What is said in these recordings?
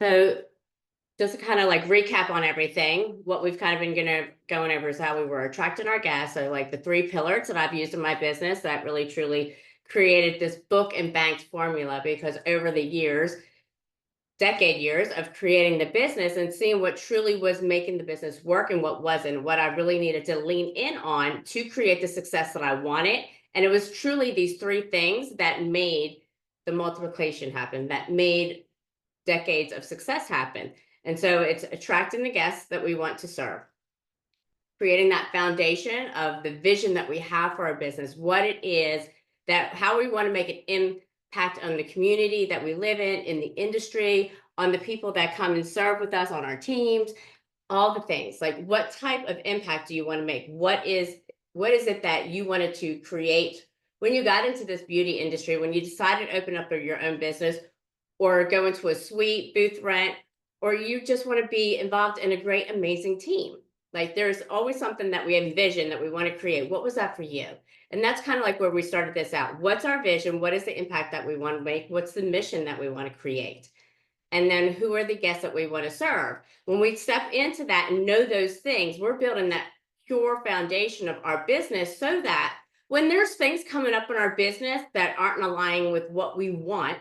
So just to kind of like recap on everything, what we've kind of been going over is how we were attracting our guests. So like the three pillars that I've used in my business that really truly created this book and banked formula, because over the years, decade years of creating the business and seeing what truly was making the business work and what wasn't, what I really needed to lean in on to create the success that I wanted. And it was truly these three things that made the multiplication happen, that made decades of success happen. And so it's attracting the guests that we want to serve, creating that foundation of the vision that we have for our business, what it is that how we want to make an impact on the community that we live in the industry, on the people that come and serve with us on our teams, all the things. Like what type of impact do you want to make? What is it that you wanted to create when you got into this beauty industry, when you decided to open up your own business or go into a suite, booth rent, or you just want to be involved in a great, amazing team. Like there's always something that we envision that we want to create. What was that for you? And that's kind of like where we started this out. What's our vision? What is the impact that we want to make? What's the mission that we want to create? And then who are the guests that we want to serve? When we step into that and know those things, we're building that pure foundation of our business so that when there's things coming up in our business that aren't aligning with what we want,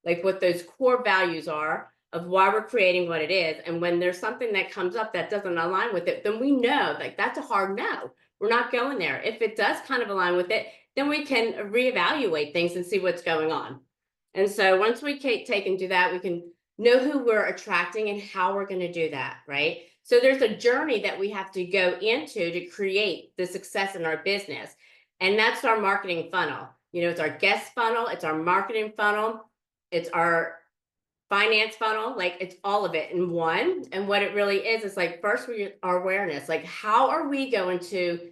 like what those core values are of why we're creating what it is. And when there's something that comes up that doesn't align with it, then we know like that's a hard no. We're not going there. If it does kind of align with it, then we can reevaluate things and see what's going on. And so once we take and do that, we can know who we're attracting and how we're going to do that, right? So there's a journey that we have to go into to create the success in our business. And that's our marketing funnel. You know, it's our guest funnel, it's our marketing funnel, it's our finance funnel, like it's all of it in one. And what it really is like first our awareness, like how are we going to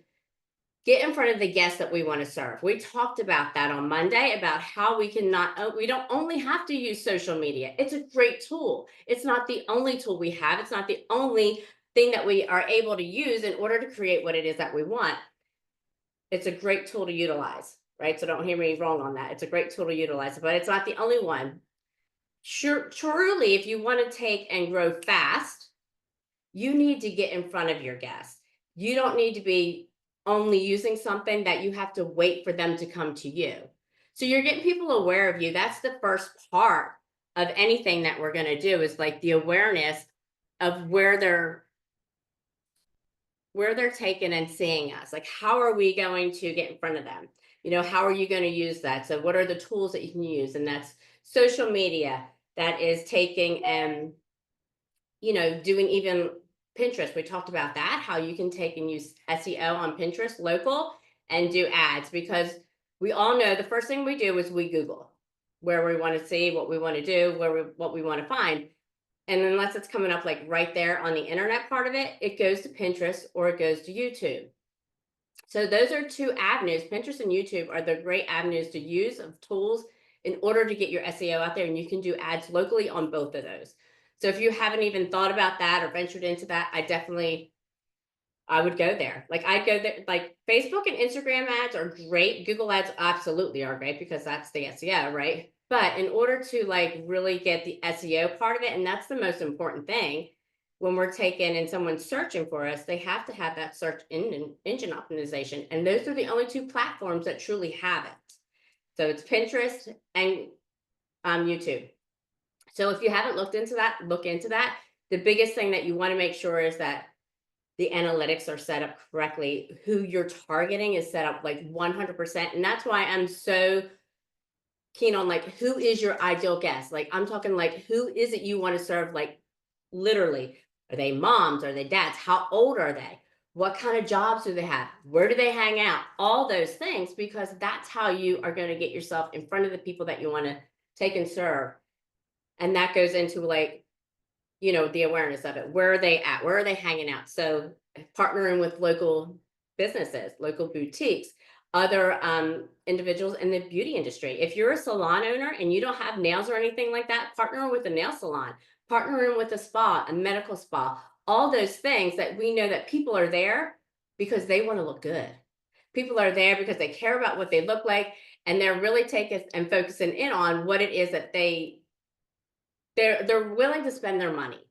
get in front of the guests that we want to serve. We talked about that on Monday about how we don't only have to use social media. It's a great tool. It's not the only tool we have. It's not the only thing that we are able to use in order to create what it is that we want. It's a great tool to utilize, right? So don't hear me wrong on that. It's a great tool to utilize, but it's not the only one. Sure, truly, if you want to take and grow fast, you need to get in front of your guests. You don't need to be only using something that you have to wait for them to come to you. So you're getting people aware of you. That's the first part of anything that we're going to do is like the awareness of where they're taking and seeing us. Like how are we going to get in front of them? You know, how are you going to use that? So what are the tools that you can use? And that's social media, that is taking and doing even Pinterest. We talked about that, how you can take and use SEO on Pinterest local and do ads, because we all know the first thing we do is we Google where we want to see, what we want to do, what we want to find. And unless it's coming up like right there on the internet part of it, it goes to Pinterest or it goes to YouTube. So those are two avenues. Pinterest and YouTube are the great avenues to use of tools in order to get your SEO out there, and you can do ads locally on both of those. So if you haven't even thought about that or ventured into that, I would go there. Like I'd go there, like Facebook and Instagram ads are great. Google ads absolutely are great because that's the SEO, right? But in order to like really get the SEO part of it, and that's the most important thing, when we're taking and someone's searching for us, they have to have that search engine optimization. And those are the only two platforms that truly have it. So it's Pinterest and YouTube. So if you haven't looked into that, look into that. The biggest thing that you want to make sure is that the analytics are set up correctly. Who you're targeting is set up like 100%. And that's why I'm so keen on like, who is your ideal guest? Like I'm talking like, who is it you want to serve? Like literally, are they moms? Are they dads? How old are they? What kind of jobs do they have? Where do they hang out? All those things, because that's how you are going to get yourself in front of the people that you want to take and serve. And that goes into like, the awareness of it. Where are they at? Where are they hanging out? So partnering with local businesses, local boutiques, other individuals in the beauty industry. If you're a salon owner and you don't have nails or anything like that, partner with a nail salon, partnering with a spa, a medical spa, all those things that we know that people are there because they want to look good. People are there because they care about what they look like, and they're really taking and focusing in on what it is that they they're willing to spend their money,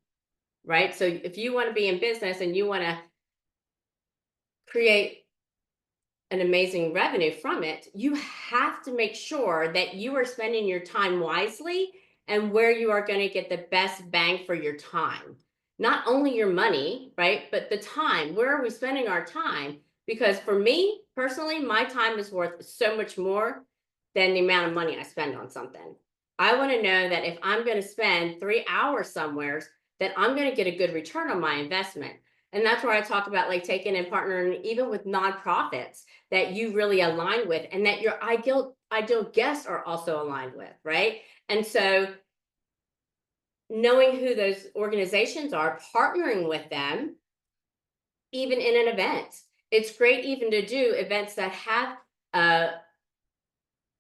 right? So if you want to be in business and you want to create an amazing revenue from it, you have to make sure that you are spending your time wisely and where you are going to get the best bang for your time. Not only your money, right? But the time. Where are we spending our time? Because for me personally, my time is worth so much more than the amount of money I spend on something. I want to know that if I'm going to spend 3 hours somewhere, that I'm going to get a good return on my investment. And that's where I talk about like taking and partnering even with nonprofits that you really align with and that your ideal guests are also aligned with, right? And so knowing who those organizations are, partnering with them, even in an event. It's great even to do events that have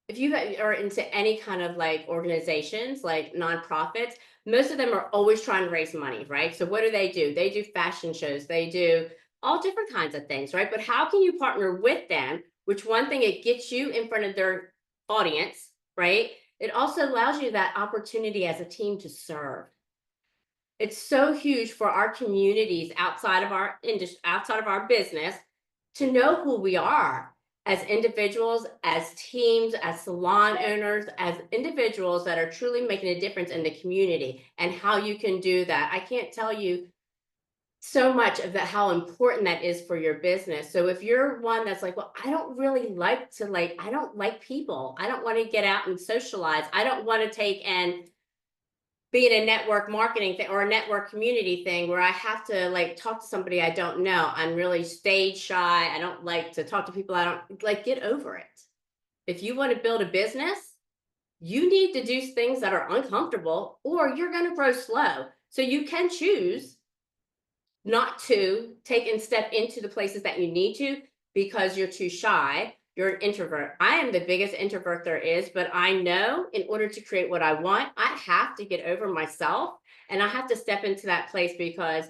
if you are into any kind of like organizations, like nonprofits, most of them are always trying to raise money, right? So what do? They do fashion shows, they do all different kinds of things, right? But how can you partner with them? Which one thing, it gets you in front of their audience, right? It also allows you that opportunity as a team to serve. It's so huge for our communities outside of our industry, outside of our business, to know who we are as individuals, as teams, as salon owners, as individuals that are truly making a difference in the community, and how you can do that. I can't tell you so much of that, how important that is for your business. So if you're one that's like, well, I don't really like to I don't like people. I don't want to get out and socialize. I don't want to take and be in a network marketing thing or a network community thing where I have to like talk to somebody I don't know. I'm really stage shy. I don't like to talk to people I don't like. Get over it. If you want to build a business, you need to do things that are uncomfortable or you're going to grow slow. So you can choose not to take and step into the places that you need to because you're too shy. You're an introvert. I am the biggest introvert there is, but I know in order to create what I want, I have to get over myself and I have to step into that place, because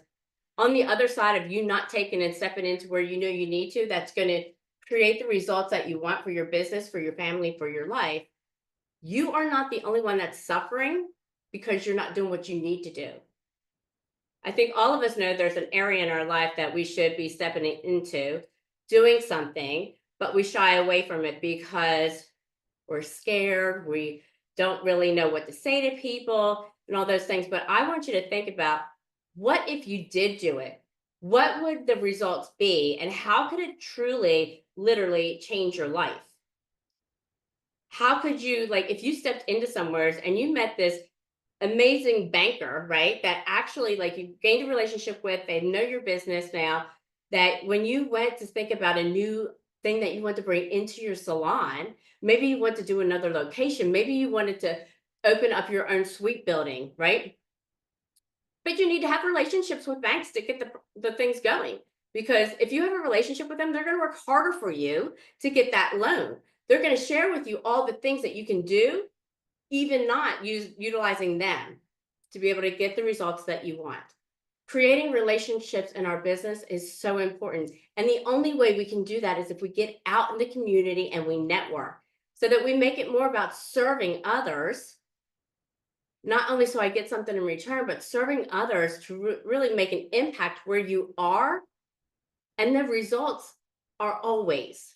on the other side of you not taking and stepping into where you know you need to, that's going to create the results that you want for your business, for your family, for your life. You are not the only one that's suffering because you're not doing what you need to do. I think all of us know there's an area in our life that we should be stepping into, doing something, but we shy away from it because we're scared. We don't really know what to say to people and all those things. But I want you to think about, what if you did do it? What would the results be? And how could it truly, literally change your life? How could you, like, if you stepped into somewhere and you met this amazing banker, right? That actually, like, you gained a relationship with, they know your business now, that when you went to think about a new thing that you want to bring into your salon, maybe you want to do another location, maybe you wanted to open up your own suite building, right? But you need to have relationships with banks to get the things going. Because if you have a relationship with them, they're going to work harder for you to get that loan. They're going to share with you all the things that you can do, even not utilizing them to be able to get the results that you want. Creating relationships in our business is so important. And the only way we can do that is if we get out in the community and we network, so that we make it more about serving others, not only so I get something in return, but serving others to really make an impact where you are. And the results are always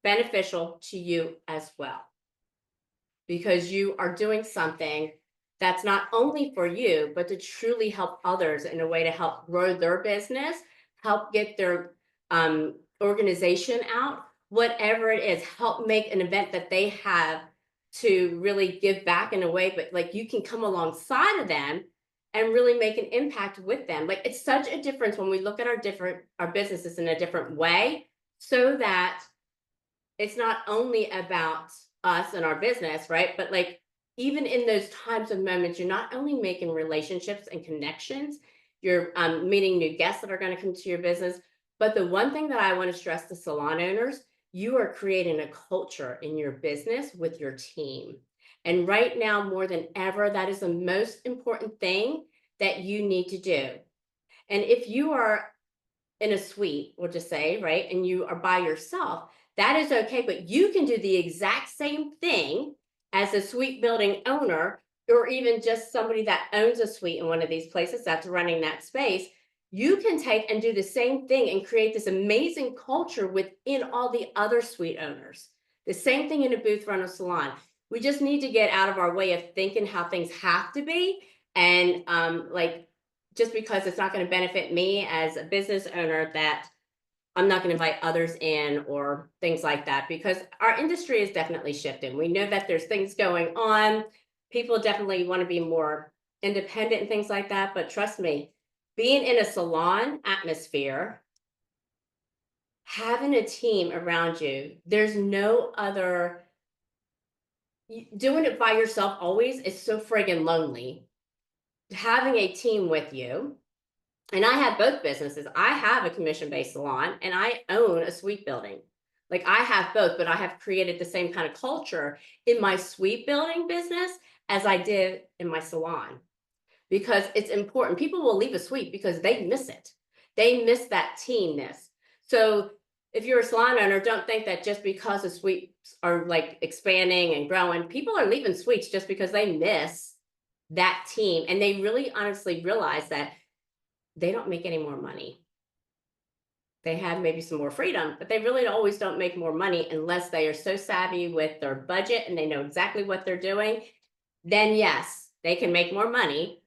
beneficial to you as well, because you are doing something that's not only for you, but to truly help others in a way to help grow their business, help get their organization out, whatever it is, help make an event that they have to really give back in a way, but like you can come alongside of them and really make an impact with them. Like, it's such a difference when we look at our businesses in a different way, so that it's not only about us and our business, right? But like, even in those times of moments, you're not only making relationships and connections, you're meeting new guests that are going to come to your business. But the one thing that I want to stress to salon owners, you are creating a culture in your business with your team. And right now, more than ever, that is the most important thing that you need to do. And if you are in a suite, we'll just say, right, and you are by yourself, that is okay, but you can do the exact same thing as a suite building owner, or even just somebody that owns a suite in one of these places that's running that space, you can take and do the same thing and create this amazing culture within all the other suite owners. The same thing in a booth rental salon. We just need to get out of our way of thinking how things have to be. And like, just because it's not going to benefit me as a business owner, that I'm not going to invite others in or things like that, because our industry is definitely shifting. We know that there's things going on. People definitely want to be more independent and things like that. But trust me, being in a salon atmosphere, having a team around you, there's no other, doing it by yourself always is so friggin' lonely. Having a team with you, and I have both businesses. I have a commission-based salon and I own a suite building. Like, I have both, but I have created the same kind of culture in my suite building business as I did in my salon, because it's important. People will leave a suite because they miss it. They miss that teamness. So if you're a salon owner, don't think that just because the suites are like expanding and growing, people are leaving suites just because they miss that team. And they really honestly realize that they don't make any more money. They have maybe some more freedom, but they really always don't make more money unless they are so savvy with their budget and they know exactly what they're doing. Then yes, they can make more money,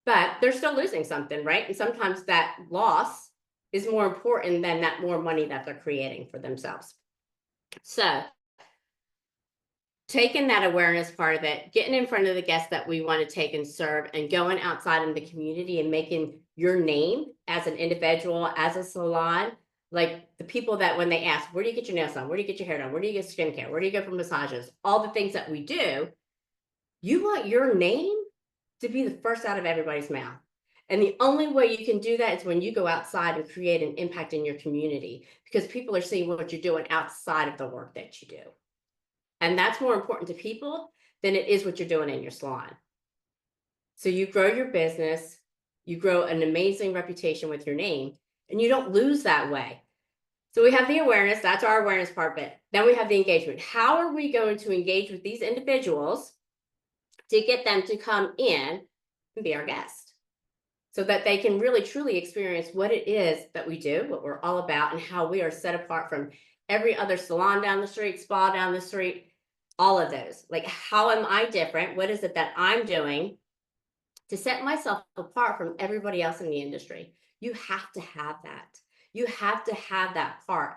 but they're still losing something, right? And sometimes that loss is more important than that more money that they're creating for themselves. So taking that awareness part of it, getting in front of the guests that we want to take and serve, and going outside in the community and making your name as an individual, as a salon, like the people that when they ask, where do you get your nails done? Where do you get your hair done? Where do you get skincare? Where do you go for massages? All the things that we do, you want your name to be the first out of everybody's mouth. And the only way you can do that is when you go outside and create an impact in your community, because people are seeing what you're doing outside of the work that you do. And that's more important to people than it is what you're doing in your salon. So you grow your business, you grow an amazing reputation with your name, and you don't lose that way. So we have the awareness, that's our awareness part of it. Then we have the engagement. How are we going to engage with these individuals to get them to come in and be our guest, so that they can really truly experience what it is that we do, what we're all about, and how we are set apart from every other salon down the street, spa down the street, all of those. Like, how am I different? What is it that I'm doing to set myself apart from everybody else in the industry? You have to have that. You have to have that part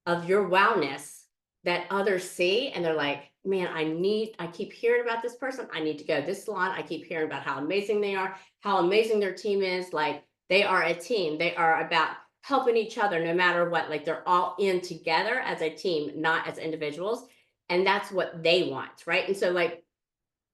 of your wellness that others see and they're like, man, I keep hearing about this person. I need to go to this salon. I keep hearing about how amazing they are, how amazing their team is. Like, they are a team. They are about helping each other no matter what. Like, they're all in together as a team, not as individuals. And that's what they want, right? And so, like,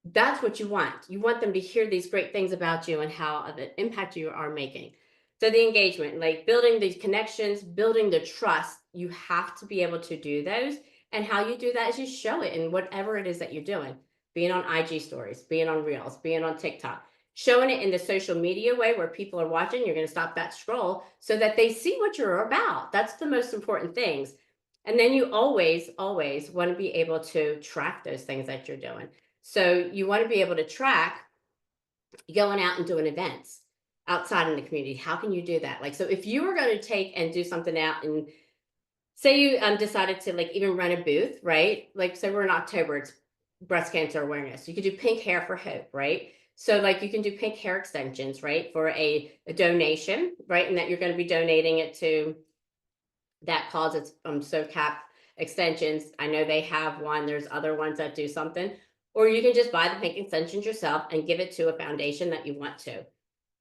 that's what you want. You want them to hear these great things about you and how of an impact you are making. So the engagement, like building these connections, building the trust, you have to be able to do those. And how you do that is you show it in whatever it is that you're doing, being on IG stories, being on Reels, being on TikTok, showing it in the social media way where people are watching. You're going to stop that scroll so that they see what you're about. That's the most important things. And then you always, always want to be able to track those things that you're doing. So you want to be able to track going out and doing events outside in the community. How can you do that? Like, so if you were going to take and do something out, and say you decided to like even run a booth, right? Like, say we're in October, it's breast cancer awareness. You could do pink hair for hope, right? So like you can do pink hair extensions, right? For a donation, right? And that you're going to be donating it to that cause. It's SoCap extensions. I know they have one. There's other ones that do something. Or you can just buy the pink extensions yourself and give it to a foundation that you want to.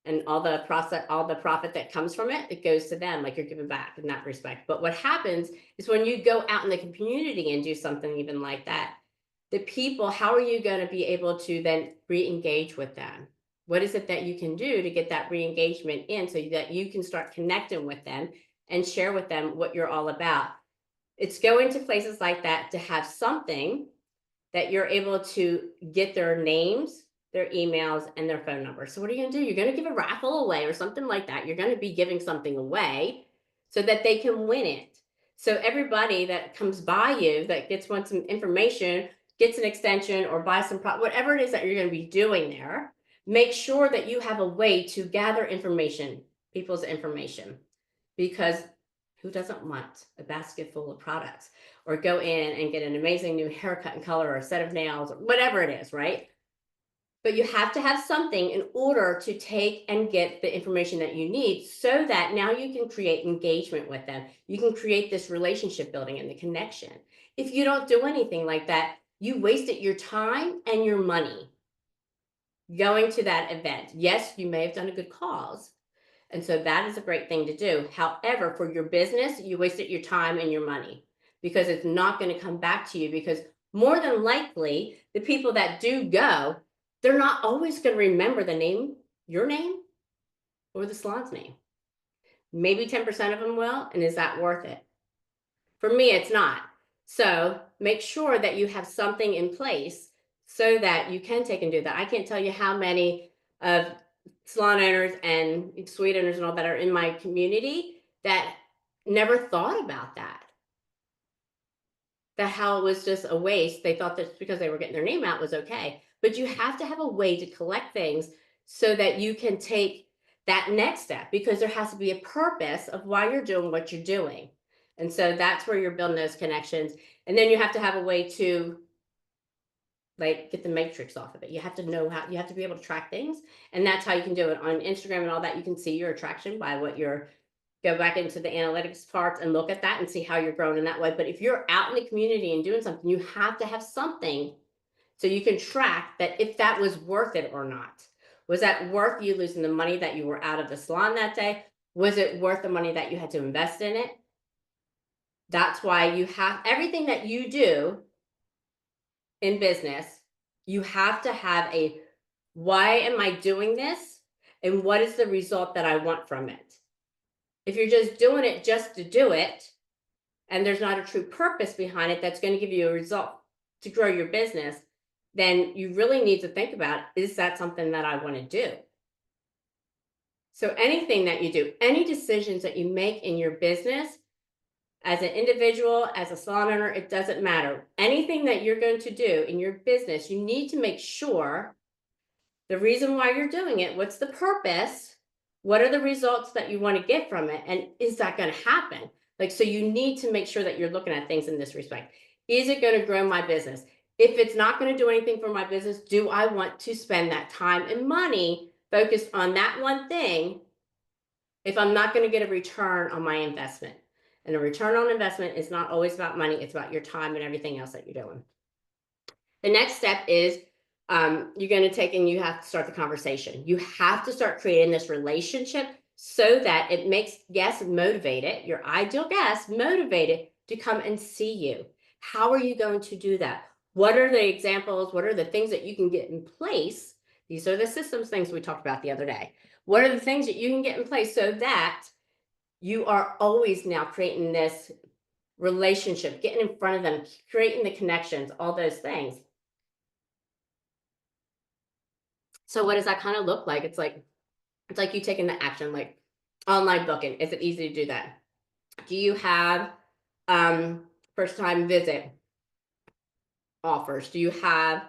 And all the profit that comes from it, it goes to them, like you're giving back in that respect. But what happens is when you go out in the community and do something even like that, the people, how are you going to be able to then re-engage with them? What is it that you can do to get that re-engagement in so that you can start connecting with them and share with them what you're all about? It's going to places like that to have something that you're able to get their names, their emails, and their phone numbers. So what are you going to do? You're going to give a raffle away or something like that. You're going to be giving something away so that they can win it. So everybody that comes by you that wants some information, gets an extension or buys some whatever it is that you're going to be doing there, make sure that you have a way to gather information, people's information, because who doesn't want a basket full of products, or go in and get an amazing new haircut and color or a set of nails or whatever it is, right? But you have to have something in order to take and get the information that you need, so that now you can create engagement with them. You can create this relationship building and the connection. If you don't do anything like that, you wasted your time and your money going to that event. Yes, you may have done a good cause, and so that is a great thing to do. However, for your business, you wasted your time and your money, because it's not going to come back to you, because more than likely, the people that do go, they're not always going to remember the name, your name, or the salon's name. Maybe 10% of them will, and is that worth it? For me, it's not. So make sure that you have something in place so that you can take and do that. I can't tell you how many of salon owners and suite owners and all that are in my community that never thought about that. That how it was just a waste. They thought that because they were getting their name out was okay. But you have to have a way to collect things so that you can take that next step, because there has to be a purpose of why you're doing what you're doing. And so that's where you're building those connections. And then you have to have a way to like get the matrix off of it. You have to know how, you have to be able to track things. And that's how you can do it on Instagram and all that. You can see your attraction by what you're, go back into the analytics part and look at that and see how you're growing in that way. But if you're out in the community and doing something, you have to have something so you can track that, if that was worth it or not. Was that worth you losing the money that you were out of the salon that day? Was it worth the money that you had to invest in it? That's why you have everything that you do in business, you have to have a, why am I doing this? And what is the result that I want from it? If you're just doing it just to do it, and there's not a true purpose behind it that's going to give you a result to grow your business, then you really need to think about, is that something that I want to do? So anything that you do, any decisions that you make in your business, as an individual, as a salon owner, it doesn't matter. Anything that you're going to do in your business, you need to make sure the reason why you're doing it, what's the purpose, what are the results that you want to get from it, and is that going to happen? Like, so you need to make sure that you're looking at things in this respect. Is it going to grow my business? If it's not going to do anything for my business, do I want to spend that time and money focused on that one thing if I'm not going to get a return on my investment? And a return on investment is not always about money. It's about your time and everything else that you're doing. The next step is you're going to take and you have to start the conversation. You have to start creating this relationship so that it makes guests motivated, your ideal guests motivated to come and see you. How are you going to do that? What are the examples? What are the things that you can get in place? These are the systems things we talked about the other day. What are the things that you can get in place so that you are always now creating this relationship, getting in front of them, creating the connections, all those things. So what does that kind of look like? It's like you taking the action, like online booking. Is it easy to do that? Do you have first time visit offers? Do you have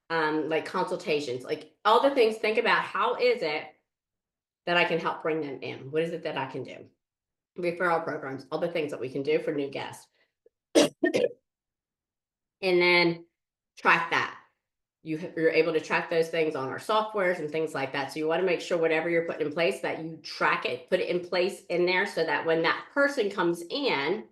like consultations? Like all the things, think about how is it that I can help bring them in? What is it that I can do? Referral programs, all the things that we can do for new guests. And then track that. You're able to track those things on our softwares and things like that. So you want to make sure whatever you're putting in place that you track it, put it in place in there so that when that person comes in,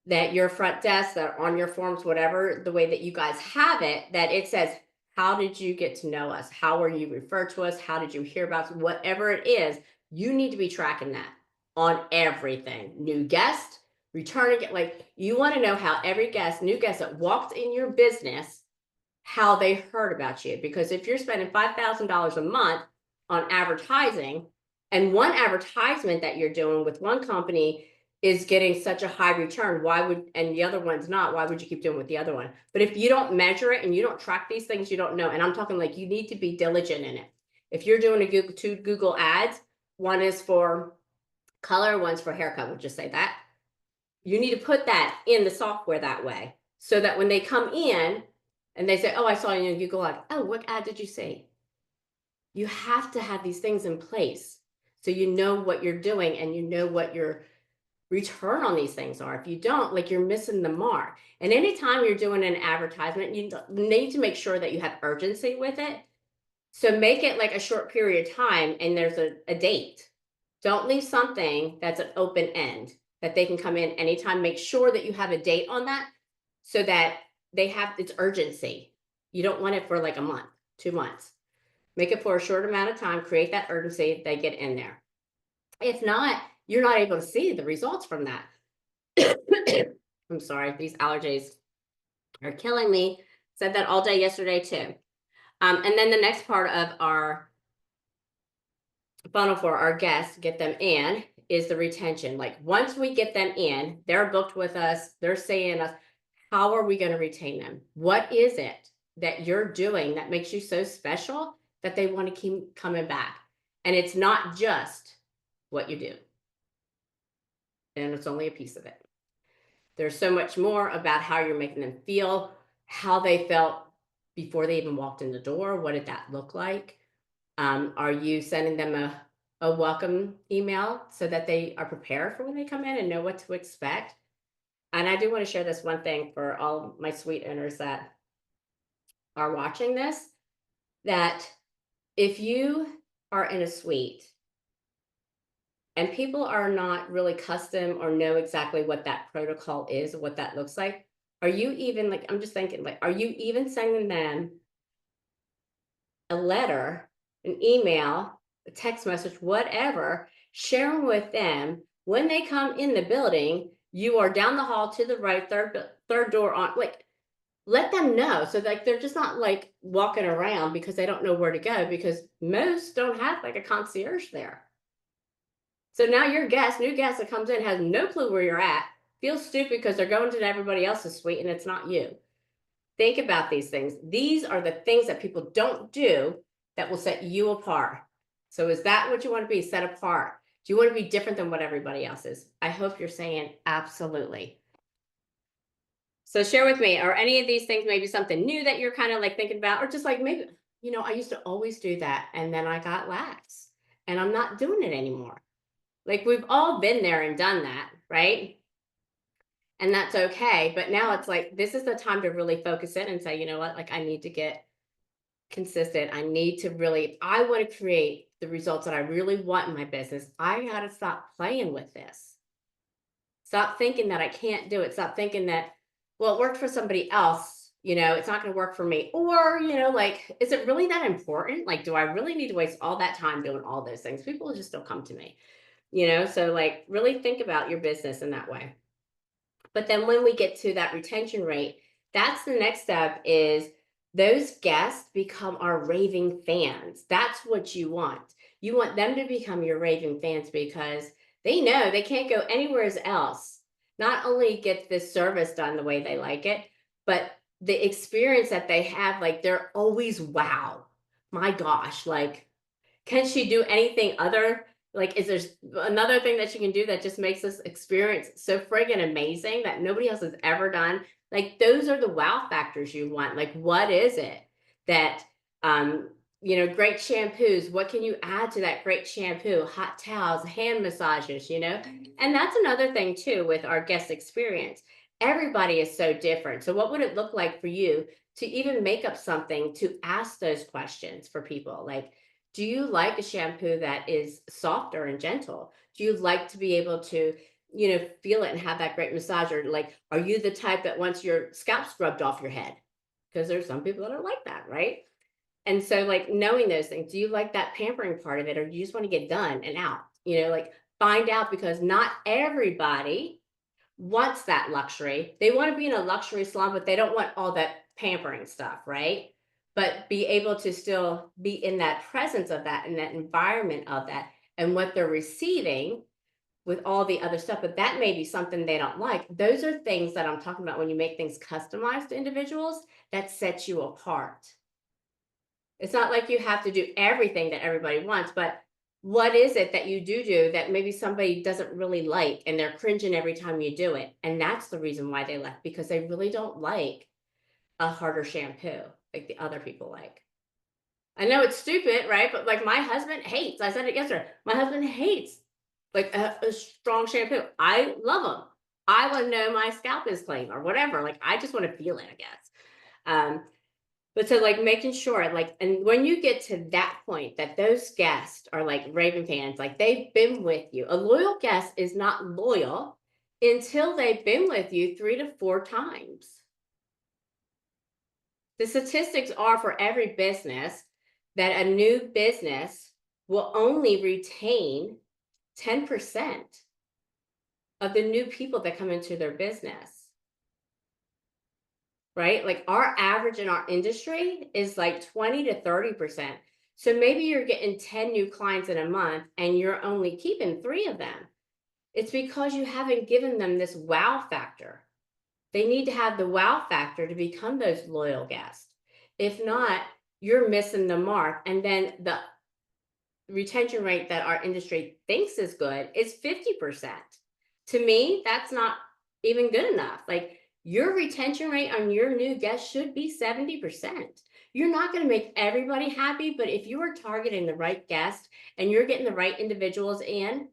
that your front desk, that on your forms, whatever, the way that you guys have it, that it says, how did you get to know us? How were you referred to us? How did you hear about us? Whatever it is, you need to be tracking that on everything. New guest, returning it. Like you want to know how every guest, new guest that walked in your business, how they heard about you. Because if you're spending $5,000 a month on advertising, and one advertisement that you're doing with one company is getting such a high return, why would, and the other one's not, why would you keep doing with the other one? But if you don't measure it and you don't track these things, you don't know. And I'm talking like you need to be diligent in it. If you're doing two Google ads, one is for color, one's for haircut, we'll just say that. You need to put that in the software that way, so that when they come in and they say, "Oh, I saw you," and you go like, "Oh, what ad did you see?" You have to have these things in place so you know what you're doing and you know what your return on these things are. If you don't, like, you're missing the mark. And anytime you're doing an advertisement, you need to make sure that you have urgency with it. So make it like a short period of time and there's a date. Don't leave something that's an open end that they can come in anytime. Make sure that you have a date on that so that they have its urgency. You don't want it for like a month, 2 months. Make it for a short amount of time, create that urgency, they get in there. If not, you're not able to see the results from that. I'm sorry, these allergies are killing me. Said that all day yesterday too. And then the next part of our funnel for our guests, get them in, is the retention. Like once we get them in, they're booked with us, they're seeing us. How are we going to retain them? What is it that you're doing that makes you so special that they want to keep coming back? And it's not just what you do, and it's only a piece of it. There's so much more about how you're making them feel, how they felt before they even walked in the door. What did that look like? Are you sending them a welcome email so that they are prepared for when they come in and know what to expect? And I do want to share this one thing for all my suite owners that are watching this, that if you are in a suite and people are not really custom or know exactly what that protocol is or what that looks like, are you even like, I'm just thinking, like, are you even sending them a letter, an email, a text message, whatever, sharing with them when they come in the building, you are down the hall to the right, third door on, like, let them know so like they're just not like walking around because they don't know where to go, because most don't have like a concierge there. So now your guest, new guest that comes in, has no clue where you're at, feels stupid because they're going to everybody else's suite and it's not you. Think about these things. These are the things that people don't do that will set you apart. So is that what you want to be, set apart? Do you want to be different than what everybody else is? I hope you're saying absolutely. So share with me, are any of these things maybe something new that you're kind of like thinking about, or just like maybe, I used to always do that and then I got lax and I'm not doing it anymore. Like we've all been there and done that, right? And that's okay. But now it's like, this is the time to really focus in and say, you know what, like I need to get consistent. I need to really, if I want to create the results that I really want in my business, I got to stop playing with this. Stop thinking that I can't do it. Stop thinking that, well, it worked for somebody else, it's not going to work for me. Or, like, is it really that important? Like, do I really need to waste all that time doing all those things? People just don't come to me, So like really think about your business in that way. But then when we get to that retention rate, that's the next step, is those guests become our raving fans. That's what you want. You want them to become your raving fans because they know they can't go anywhere else. Not only get this service done the way they like it, but the experience that they have, like they're always, wow, my gosh, like, can she do anything other? Like, is there another thing that she can do that just makes this experience so friggin' amazing that nobody else has ever done? Like, those are the wow factors you want. Like, what is it that, great shampoos, what can you add to that great shampoo? Hot towels, hand massages, And that's another thing too with our guest experience. Everybody is so different. So what would it look like for you to even make up something to ask those questions for people? Like, do you like a shampoo that is softer and gentle? Do you like to be able to, feel it and have that great massage? Or like, are you the type that wants your scalp scrubbed off your head? Because there's some people that are like that, right? And so like knowing those things, do you like that pampering part of it, or do you just want to get done and out? Like find out, because not everybody wants that luxury. They want to be in a luxury salon, but they don't want all that pampering stuff, right? But be able to still be in that presence of that, in that environment of that, and what they're receiving with all the other stuff. But that may be something they don't like. Those are things that I'm talking about when you make things customized to individuals that sets you apart. It's not like you have to do everything that everybody wants, but What is it that you do that maybe somebody doesn't really like and they're cringing every time you do it? And that's the reason why they left, because they really don't like a harder shampoo like the other people like. I know it's stupid, right? But like my husband hates, I said it yesterday, my husband hates like a strong shampoo. I love them. I want to know my scalp is clean or whatever. Like I just want to feel it, I guess. Um, but so like making sure, like, and when you get to that point that those guests are like raving fans, like they've been with you. A loyal guest is not loyal until they've been with you 3 to 4 times. The statistics are for every business that a new business will only retain 10% of the new people that come into their business, right? Like our average in our industry is like 20 to 30%. So maybe you're getting 10 new clients in a month and you're only keeping 3 of them. It's because you haven't given them this wow factor. They need to have the wow factor to become those loyal guests. If not, you're missing the mark. And then the retention rate that our industry thinks is good is 50%. To me, that's not even good enough. Like your retention rate on your new guest should be 70%. You're not going to make everybody happy, but if you are targeting the right guest and you're getting the right individuals in,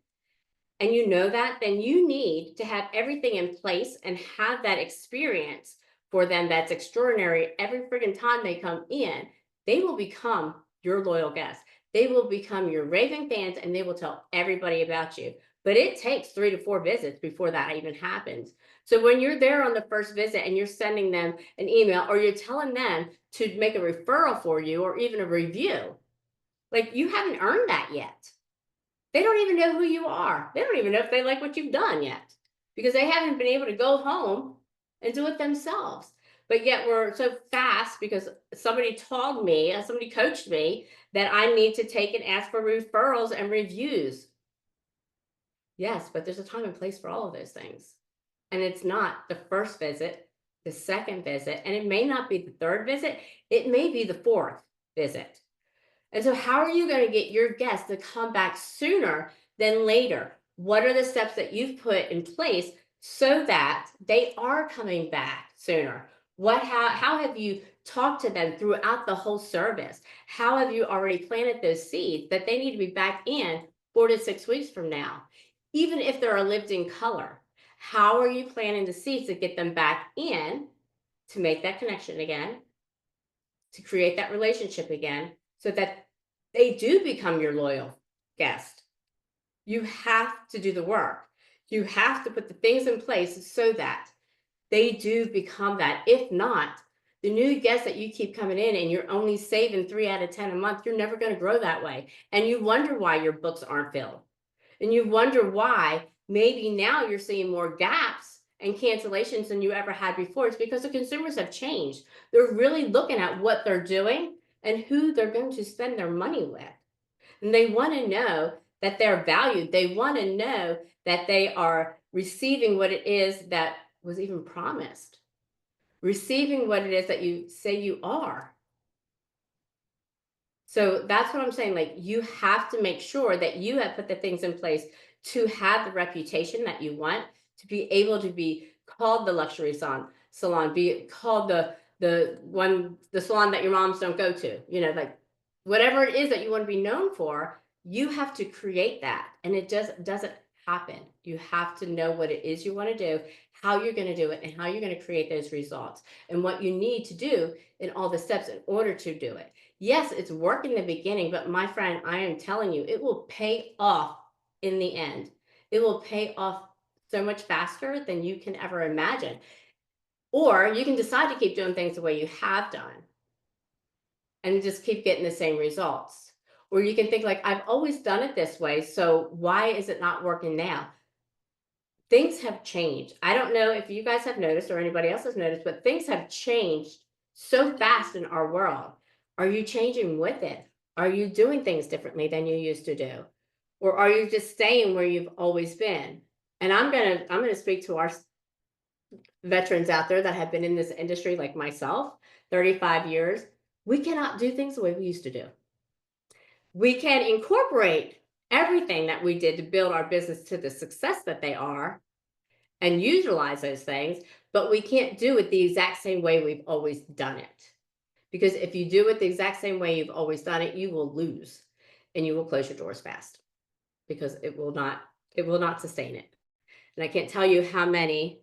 and you know that, then you need to have everything in place and have that experience for them that's extraordinary every friggin' time they come in. They will become your loyal guests. They will become your raving fans and they will tell everybody about you. But it takes 3 to 4 visits before that even happens. So when you're there on the first visit and you're sending them an email or you're telling them to make a referral for you or even a review, like you haven't earned that yet. They don't even know who you are. They don't even know if they like what you've done yet because they haven't been able to go home and do it themselves. But yet we're so fast because somebody told me, somebody coached me that I need to take and ask for referrals and reviews. Yes, but there's a time and place for all of those things. And it's not the first visit, the second visit, and it may not be the third visit. It may be the fourth visit. And so how are you going to get your guests to come back sooner than later? What are the steps that you've put in place so that they are coming back sooner? How have you talked to them throughout the whole service? How have you already planted those seeds that they need to be back in 4 to 6 weeks from now? Even if they're a lived in color, how are you planting the seeds to get them back in to make that connection again, to create that relationship again, so that they do become your loyal guest? You have to do the work. You have to put the things in place so that they do become that. If not, the new guests that you keep coming in and you're only saving 3 out of 10 a month, you're never going to grow that way. And you wonder why your books aren't filled. And you wonder why maybe now you're seeing more gaps and cancellations than you ever had before. It's because the consumers have changed. They're really looking at what they're doing and who they're going to spend their money with. And they want to know that they're valued. They want to know that they are receiving what it is that was even promised, receiving what it is that you say you are. So that's what I'm saying. Like, you have to make sure that you have put the things in place to have the reputation that you want, to be able to be called the luxury salon, be called the salon that your moms don't go to, like whatever it is that you want to be known for, you have to create that. And it just doesn't happen. You have to know what it is you want to do, how you're going to do it, and how you're going to create those results, and what you need to do in all the steps in order to do it. Yes, it's work in the beginning, but my friend, I am telling you, it will pay off in the end. It will pay off so much faster than you can ever imagine. Or you can decide to keep doing things the way you have done and just keep getting the same results. Or you can think like, I've always done it this way, so why is it not working now? Things have changed. I don't know if you guys have noticed or anybody else has noticed, but things have changed so fast in our world. Are you changing with it? Are you doing things differently than you used to do? Or are you just staying where you've always been? And I'm gonna speak to our veterans out there that have been in this industry like myself, 35 years. We cannot do things the way we used to do. We can incorporate everything that we did to build our business to the success that they are and utilize those things, but we can't do it the exact same way we've always done it. Because if you do it the exact same way you've always done it, you will lose and you will close your doors fast because it will not sustain it. And I can't tell you how many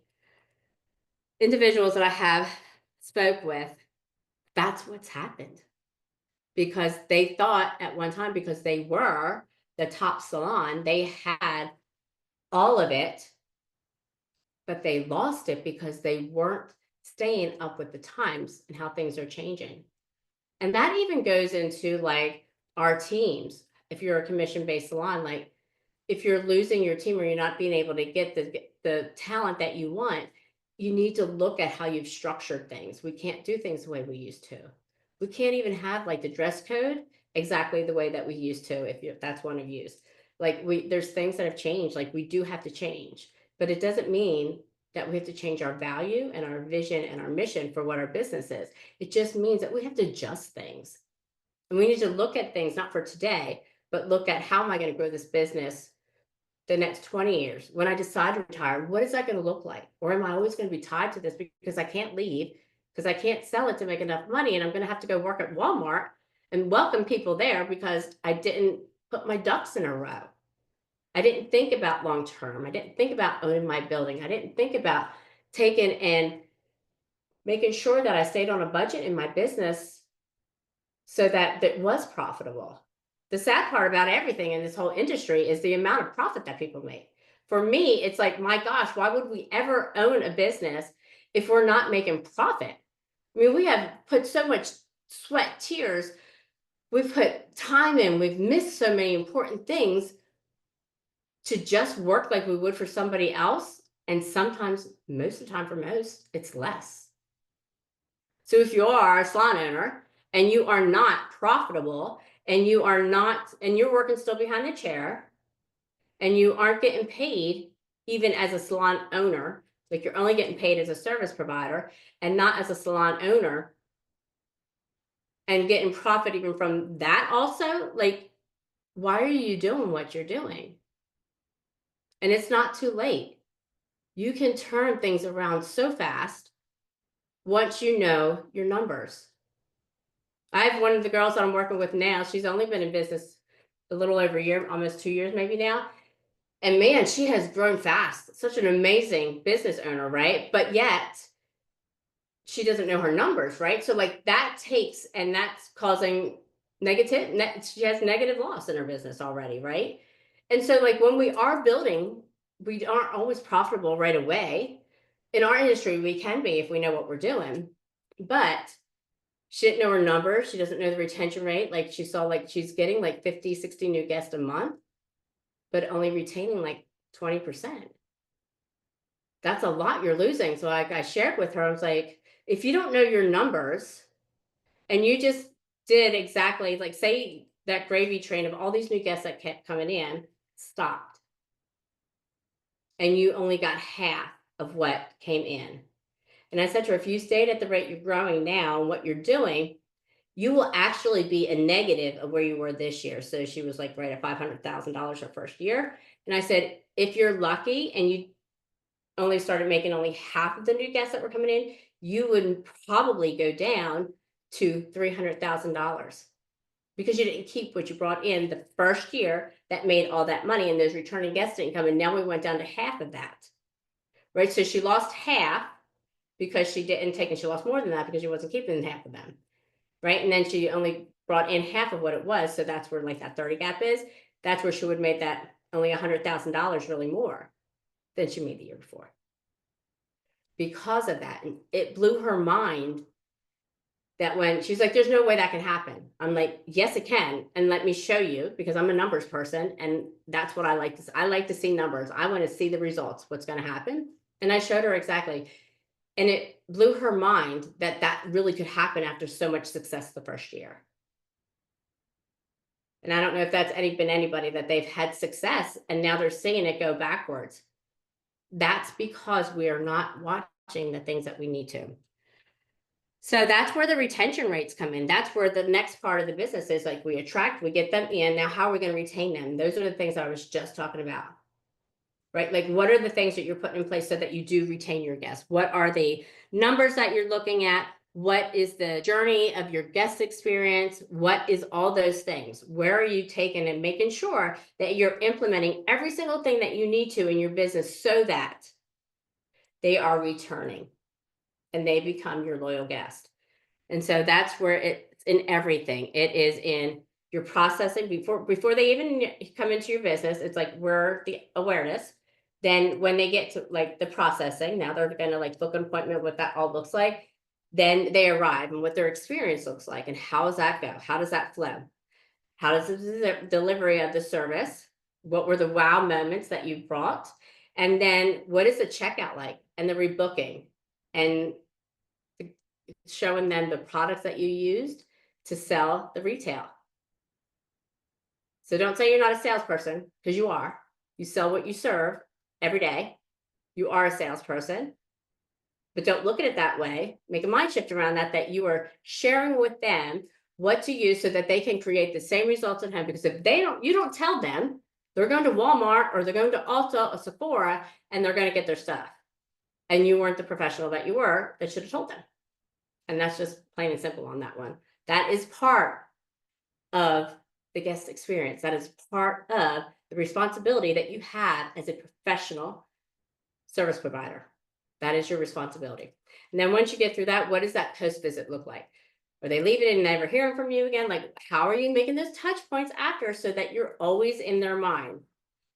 individuals that I have spoke with, that's what's happened. Because they thought at one time, because they were the top salon, they had all of it, but they lost it because they weren't staying up with the times and how things are changing. And that even goes into like our teams. If you're a commission based salon, like if you're losing your team or you're not being able to get the talent that you want, you need to look at how you've structured things. We can't do things the way we used to. We can't even have like the dress code exactly the way that we used to, if that's one of you. Like there's things that have changed, like we do have to change, but it doesn't mean that we have to change our value and our vision and our mission for what our business is. It just means that we have to adjust things. And we need to look at things not for today, but look at how am I going to grow this business the next 20 years? When I decide to retire, what is that going to look like? Or am I always going to be tied to this because I can't leave, because I can't sell it to make enough money, and I'm going to have to go work at Walmart and welcome people there because I didn't put my ducks in a row. I didn't think about long term. I didn't think about owning my building. I didn't think about taking and making sure that I stayed on a budget in my business so that it was profitable. The sad part about everything in this whole industry is the amount of profit that people make. For me, it's like, my gosh, why would we ever own a business if we're not making profit? I mean, we have put so much sweat, tears, we've put time in, we've missed so many important things to just work like we would for somebody else. And sometimes, most of the time for most, it's less. So if you are a salon owner and you are not profitable and you are not, and you're working still behind the chair and you aren't getting paid even as a salon owner, like you're only getting paid as a service provider and not as a salon owner, and getting profit even from that also, like, why are you doing what you're doing? And it's not too late. You can turn things around so fast once you know your numbers. I have one of the girls that I'm working with now. She's only been in business a little over a year, almost 2 years maybe now. And man, she has grown fast. Such an amazing business owner, right? But yet she doesn't know her numbers, right? So like that takes, and that's causing she has negative loss in her business already, right? And so like when we are building, we aren't always profitable right away. In our industry, we can be if we know what we're doing, but she didn't know her numbers. She doesn't know the retention rate. Like she saw like she's getting like 50, 60 new guests a month, but only retaining like 20%. That's a lot you're losing. So like I shared with her, I was like, if you don't know your numbers and you just did exactly like, say that gravy train of all these new guests that kept coming in stopped, and you only got half of what came in. And I said to her, if you stayed at the rate you're growing now and what you're doing, you will actually be a negative of where you were this year. So she was like right at $500,000 her first year. And I said, if you're lucky and you only started making only half of the new guests that were coming in, you would probably go down to $300,000 because you didn't keep what you brought in the first year that made all that money, and those returning guests didn't come in. Now we went down to half of that, right? So she lost half because she didn't take, and she lost more than that because she wasn't keeping half of them, right? And then she only brought in half of what it was. So that's where like that 30 gap is. That's where she would make that only $100,000 really more than she made the year before. Because of that, and it blew her mind that when she's like, there's no way that can happen. I'm like, yes, it can. And let me show you, because I'm a numbers person. And that's what I like to see. I like to see numbers. I want to see the results, what's going to happen. And I showed her exactly. And it blew her mind that that really could happen after so much success the first year. And I don't know if that's been anybody that they've had success and now they're seeing it go backwards. That's because we are not watching the things that we need to. So that's where the retention rates come in. That's where the next part of the business is, like, we attract, we get them in. Now, how are we going to retain them? Those are the things I was just talking about, right? Like, what are the things that you're putting in place so that you do retain your guests? What are the numbers that you're looking at? What is the journey of your guest experience? What is all those things? Where are you taking and making sure that you're implementing every single thing that you need to in your business so that they are returning and they become your loyal guest? And so that's where it's in everything. It is in your processing before they even come into your business. It's like, we're the awareness. Then when they get to like the processing, now they're going to like book an appointment, what that all looks like. Then they arrive and what their experience looks like and how does that go? How does that flow? How does the delivery of the service? What were the wow moments that you brought? And then what is the checkout like and the rebooking? And showing them the products that you used to sell the retail. So don't say you're not a salesperson, because you are. You sell what you serve every day. You are a salesperson, but don't look at it that way. Make a mind shift around that you are sharing with them what to use so that they can create the same results at home. Because if you don't tell them, they're going to Walmart or they're going to Ulta or Sephora and they're going to get their stuff. And you weren't the professional that you were that should have told them. And that's just plain and simple on that one. That is part of the guest experience. That is part of the responsibility that you have as a professional service provider. That is your responsibility. And then once you get through that, what does that post visit look like? Are they leaving and never hearing from you again? Like, how are you making those touch points after so that you're always in their mind?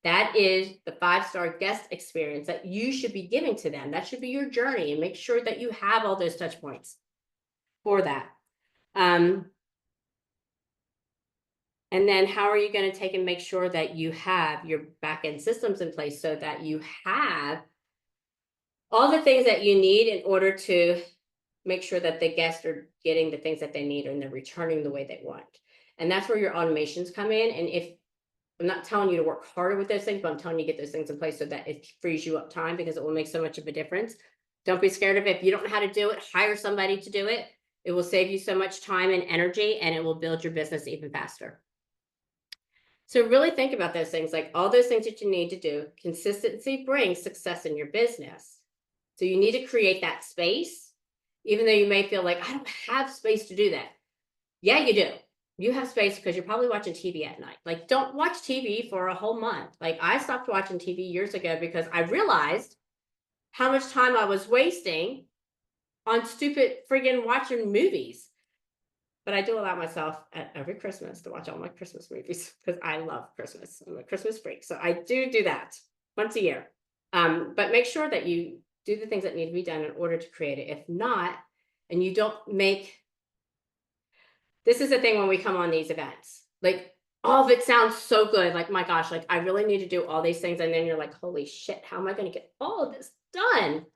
That is the 5-star guest experience that you should be giving to them. That should be your journey, and make sure that you have all those touch points for that. And then how are you going to take and make sure that you have your back-end systems in place so that you have all the things that you need in order to make sure that the guests are getting the things that they need and they're returning the way they want. And that's where your automations come in. And if I'm not telling you to work harder with those things, but I'm telling you to get those things in place so that it frees you up time, because it will make so much of a difference. Don't be scared of it. If you don't know how to do it, hire somebody to do it. It will save you so much time and energy, and it will build your business even faster. So really think about those things, like all those things that you need to do. Consistency brings success in your business. So you need to create that space, even though you may feel like, I don't have space to do that. Yeah, you do. You have space because you're probably watching TV at night. Like, don't watch TV for a whole month. Like, I stopped watching TV years ago because I realized how much time I was wasting on stupid friggin' watching movies. But I do allow myself at every Christmas to watch all my Christmas movies because I love Christmas. I'm a Christmas freak. So I do that once a year. But make sure that you do the things that need to be done in order to create it. If not, and you don't make, this is the thing when we come on these events, like all of it sounds so good. Like, my gosh, like I really need to do all these things. And then you're like, holy shit, how am I going to get all of this done?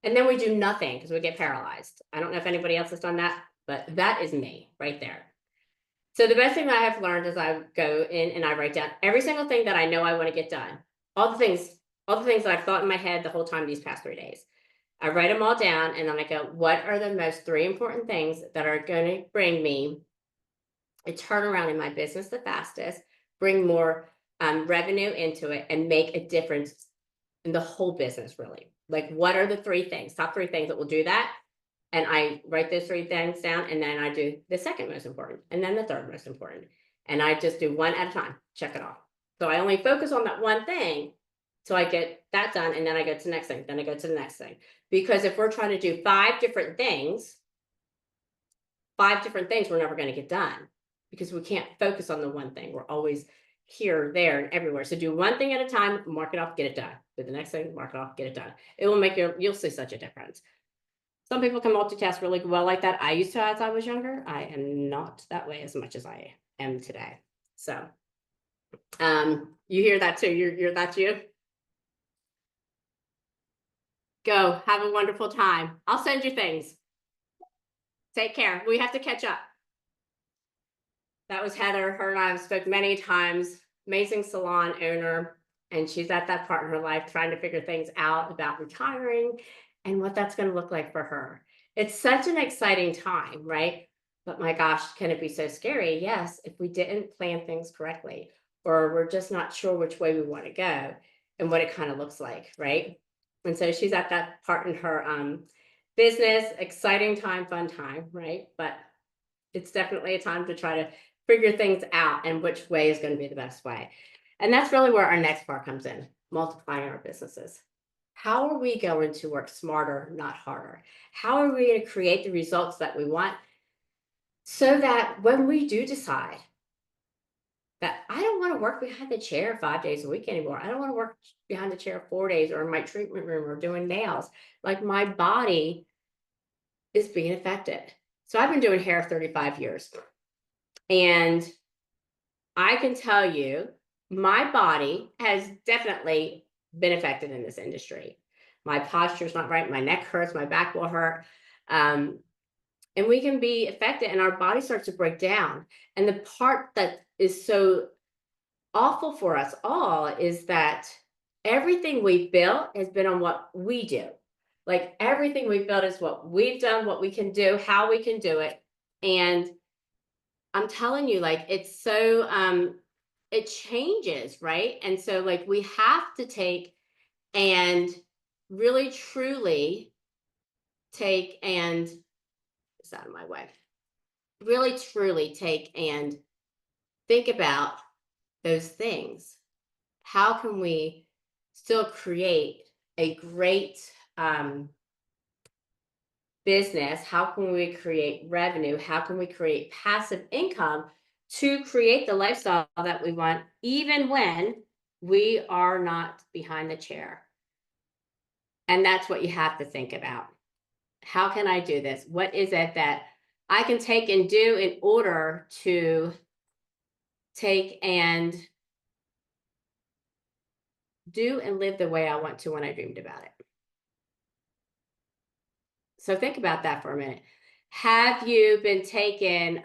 And then we do nothing because we get paralyzed. I don't know if anybody else has done that, but that is me right there. So the best thing that I have learned is I go in and I write down every single thing that I know I want to get done. All the things that I've thought in my head the whole time these past 3 days. I write them all down, and then I go, what are the most 3 important things that are going to bring me a turnaround in my business the fastest, bring more revenue into it, and make a difference in the whole business, really? Like, what are the 3 things, top 3 things that will do that? And I write those 3 things down, and then I do the second most important, and then the third most important. And I just do one at a time, check it off. So I only focus on that one thing. So I get that done, and then I go to the next thing, then I go to the next thing. Because if we're trying to do 5 different things, we're never going to get done, because we can't focus on the one thing. We're always here, there, and everywhere. So do one thing at a time, mark it off, get it done. Do the next thing, mark it off, get it done. It will make you'll see such a difference. Some people can multitask really well like that. I used to as I was younger. I am not that way as much as I am today. So you hear that too. That's you. Go have a wonderful time. I'll send you things. Take care. We have to catch up. That was Heather. Her and I have spoke many times. Amazing salon owner. And she's at that part in her life trying to figure things out about retiring and what that's going to look like for her. It's such an exciting time, right? But my gosh, can it be so scary? Yes, if we didn't plan things correctly, or we're just not sure which way we want to go and what it kind of looks like, right? And so she's at that part in her business, exciting time, fun time, right? But it's definitely a time to try to figure things out and which way is going to be the best way. And that's really where our next part comes in, multiplying our businesses. How are we going to work smarter, not harder? How are we going to create the results that we want so that when we do decide that I don't want to work behind the chair 5 days a week anymore, I don't want to work behind the chair 4 days or in my treatment room or doing nails, like my body is being affected. So I've been doing hair 35 years. And I can tell you, my body has definitely been affected in this industry. My posture's not right. My neck hurts. My back will hurt. Um, and we can be affected, and our body starts to break down. And the part that is so awful for us all is that everything we built has been on what we do. Like everything we've built is what we've done, what we can do, how we can do it. And I'm telling you, like, it's so, it changes, right? And so, like, we have to take and really truly take and it's out of my way. Really truly take and think about those things. How can we still create a great business? How can we create revenue? How can we create passive income to create the lifestyle that we want, even when we are not behind the chair? And that's what you have to think about. How can I do this? What is it that I can take and do in order to take and do and live the way I want to when I dreamed about it? So think about that for a minute. Have you been taken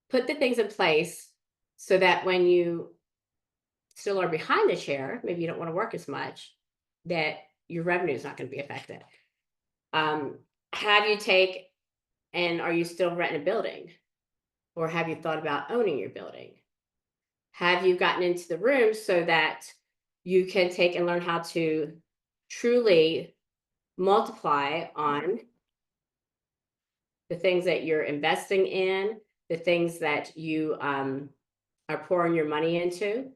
put the things in place so that when you still are behind the chair, maybe you don't want to work as much, that your revenue is not going to be affected. Have you take and are you still renting a building? Or have you thought about owning your building? Have you gotten into the room so that you can take and learn how to truly multiply on the things that you're investing in, the things that you are pouring your money into?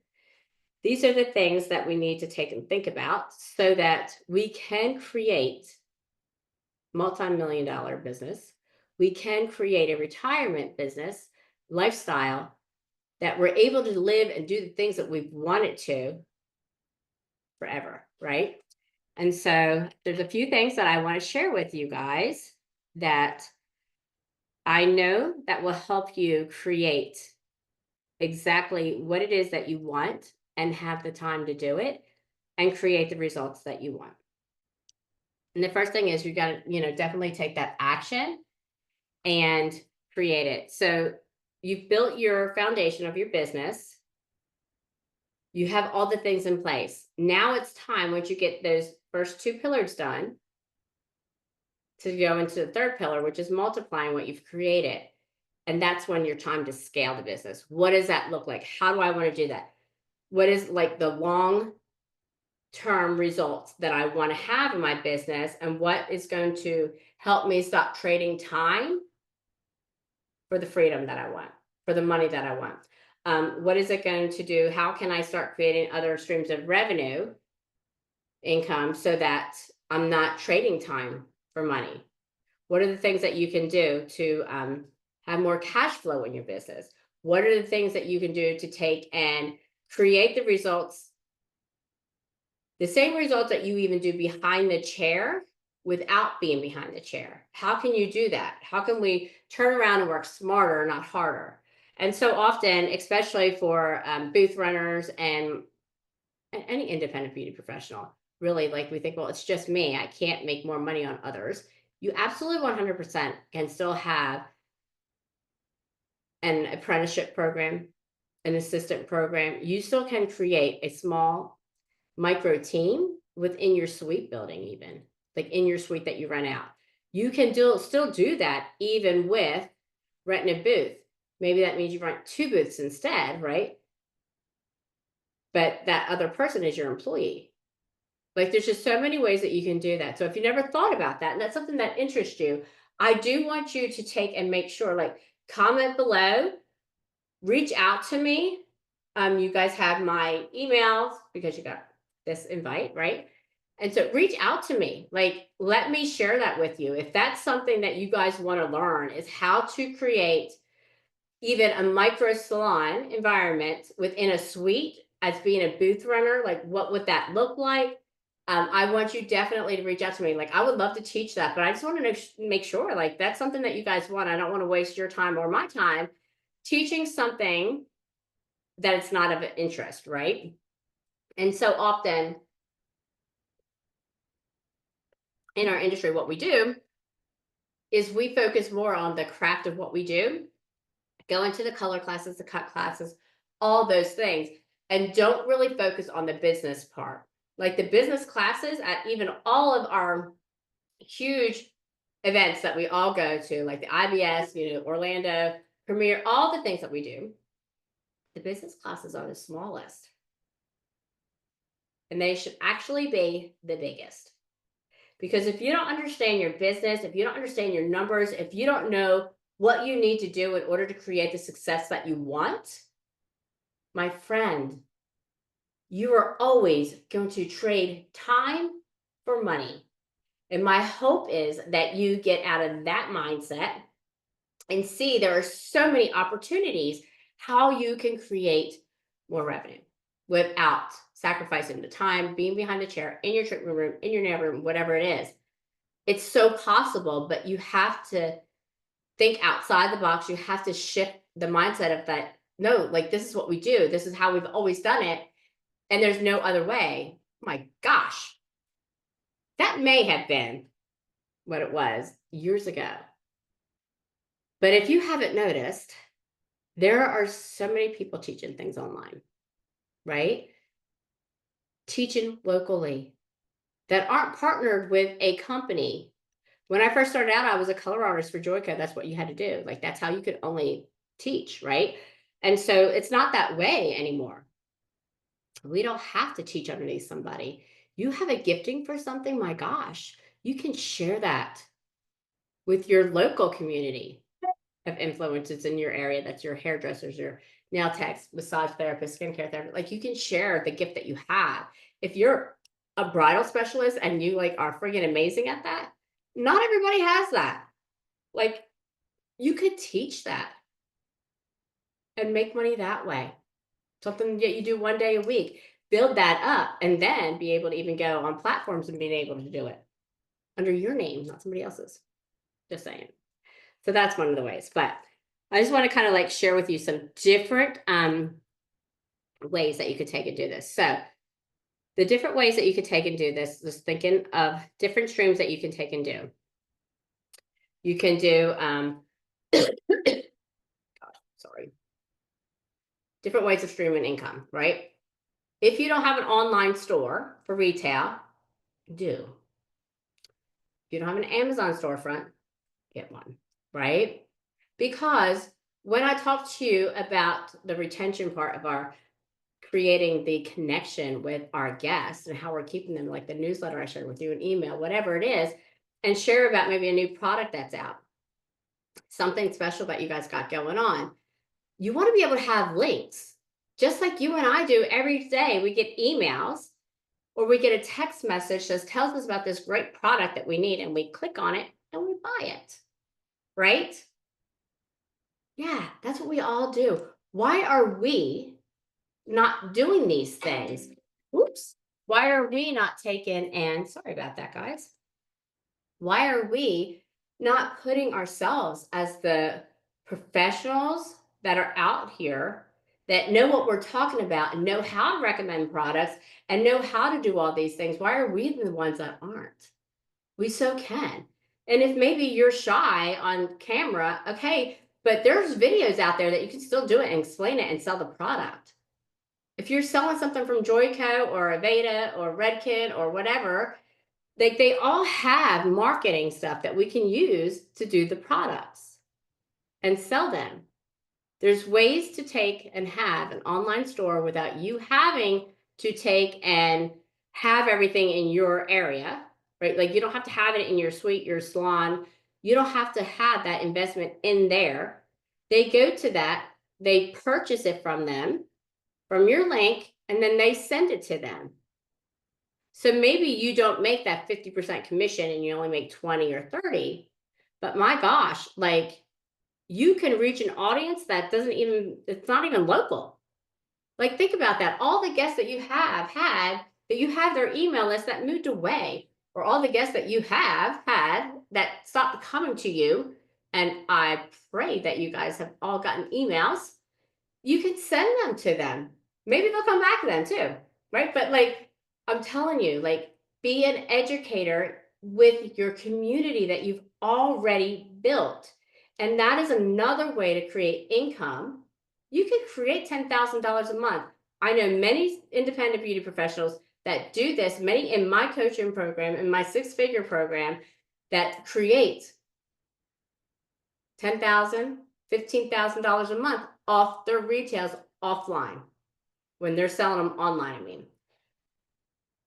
These are the things that we need to take and think about so that we can create multi-million-dollar business. We can create a retirement business lifestyle that we're able to live and do the things that we've wanted to forever, right? And so there's a few things that I want to share with you guys that I know that will help you create exactly what it is that you want and have the time to do it and create the results that you want. And the first thing is you got to, definitely take that action and create it. So you've built your foundation of your business. You have all the things in place. Now it's time, once you get those first two pillars done, to go into the third pillar, which is multiplying what you've created. And that's when your time to scale the business. What does that look like? How do I want to do that? What is like the long term results that I want to have in my business? And what is going to help me stop trading time for the freedom that I want, for the money that I want? What is it going to do? How can I start creating other streams of revenue income so that I'm not trading time for money? What are the things that you can do to have more cash flow in your business? What are the things that you can do to take and create the results, the same results that you even do behind the chair without being behind the chair? How can you do that? How can we turn around and work smarter, not harder? And so often, especially for booth runners and any independent beauty professional, really, like, we think, well, it's just me. I can't make more money on others. You absolutely 100% can still have an apprenticeship program, an assistant program. You still can create a small micro team within your suite building, even like in your suite that you rent out. You can still do that even with renting a booth. Maybe that means you rent two booths instead, right? But that other person is your employee. Like there's just so many ways that you can do that. So if you never thought about that and that's something that interests you, I do want you to take and make sure, like, comment below, reach out to me. You guys have my emails because you got this invite, right? And so reach out to me. Like, let me share that with you. If that's something that you guys want to learn, is how to create even a micro salon environment within a suite as being a booth runner, like what would that look like? I want you definitely to reach out to me. Like, I would love to teach that, but I just want to make sure, like, that's something that you guys want. I don't want to waste your time or my time teaching something that it's not of interest, right? And so often in our industry, what we do is we focus more on the craft of what we do, go into the color classes, the cut classes, all those things, and don't really focus on the business part. Like the business classes at even all of our huge events that we all go to, like the IBS, Orlando, Premiere, all the things that we do, the business classes are the smallest. And they should actually be the biggest. Because if you don't understand your business, if you don't understand your numbers, if you don't know what you need to do in order to create the success that you want, my friend, you are always going to trade time for money. And my hope is that you get out of that mindset and see there are so many opportunities how you can create more revenue without sacrificing the time, being behind the chair, in your treatment room, in your nail room, whatever it is. It's so possible, but you have to think outside the box. You have to shift the mindset of that. No, like this is what we do. This is how we've always done it. And there's no other way. My gosh, that may have been what it was years ago. But if you haven't noticed, there are so many people teaching things online, right? Teaching locally that aren't partnered with a company. When I first started out, I was a color artist for Joico. That's what you had to do. Like that's how you could only teach, right? And so it's not that way anymore. We don't have to teach underneath somebody. You have a gifting for something, my gosh, you can share that with your local community of influences in your area. That's your hairdressers, your nail techs, massage therapists, skincare therapist. Like you can share the gift that you have. If you're a bridal specialist and you like are freaking amazing at that, not everybody has that. Like you could teach that and make money that way. Something that you do one day a week, build that up, and then be able to even go on platforms and being able to do it under your name, not somebody else's. Just saying. So that's one of the ways. But I just want to kind of like share with you some different ways that you could take and do this. So the different ways that you could take and do this, just thinking of different streams that you can take and do. You can do, sorry, different ways of streaming income, right? If you don't have an online store for retail, do. If you don't have an Amazon storefront, get one, right? Because when I talk to you about the retention part of our creating the connection with our guests and how we're keeping them, like the newsletter I shared with you, an email, whatever it is, and share about maybe a new product that's out, something special that you guys got going on. You want to be able to have links, just like you and I do every day. We get emails or we get a text message that tells us about this great product that we need, and we click on it and we buy it, right? Yeah, that's what we all do. Why are we not doing these things? Oops. Why are we not taking, and sorry about that, guys. Why are we not putting ourselves as the professionals that are out here that know what we're talking about and know how to recommend products and know how to do all these things? Why are we the ones that aren't? We so can. And if maybe you're shy on camera, okay, but there's videos out there that you can still do it and explain it and sell the product. If you're selling something from Joyco or Aveda or Redken or whatever, they all have marketing stuff that we can use to do the products and sell them. There's ways to take and have an online store without you having to take and have everything in your area, right? Like you don't have to have it in your suite, your salon. You don't have to have that investment in there. They go to that, they purchase it from them, from your link, and then they send it to them. So maybe you don't make that 50% commission and you only make 20 or 30, but my gosh, like you can reach an audience that doesn't even, it's not even local. Like think about that. All the guests that you have had, that you have their email list that moved away, or all the guests that you have had that stopped coming to you. And I pray that you guys have all gotten emails. You can send them to them. Maybe they'll come back then too, right? But like, I'm telling you, like, be an educator with your community that you've already built. And that is another way to create income. You can create $10,000 a month. I know many independent beauty professionals that do this, many in my coaching program, in my six-figure program, that create $10,000, $15,000 a month off their retails offline when they're selling them online. I mean,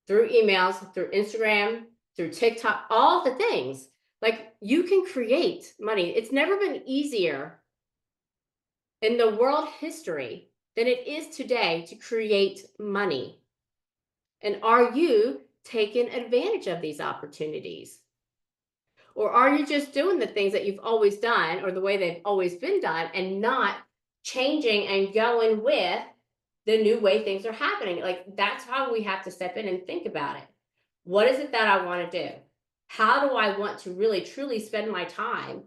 through emails, through Instagram, through TikTok, all the things. Like you can create money. It's never been easier in the world history than it is today to create money. And are you taking advantage of these opportunities? Or are you just doing the things that you've always done or the way they've always been done and not changing and going with the new way things are happening? Like that's how we have to step in and think about it. What is it that I want to do? How do I want to really truly spend my time?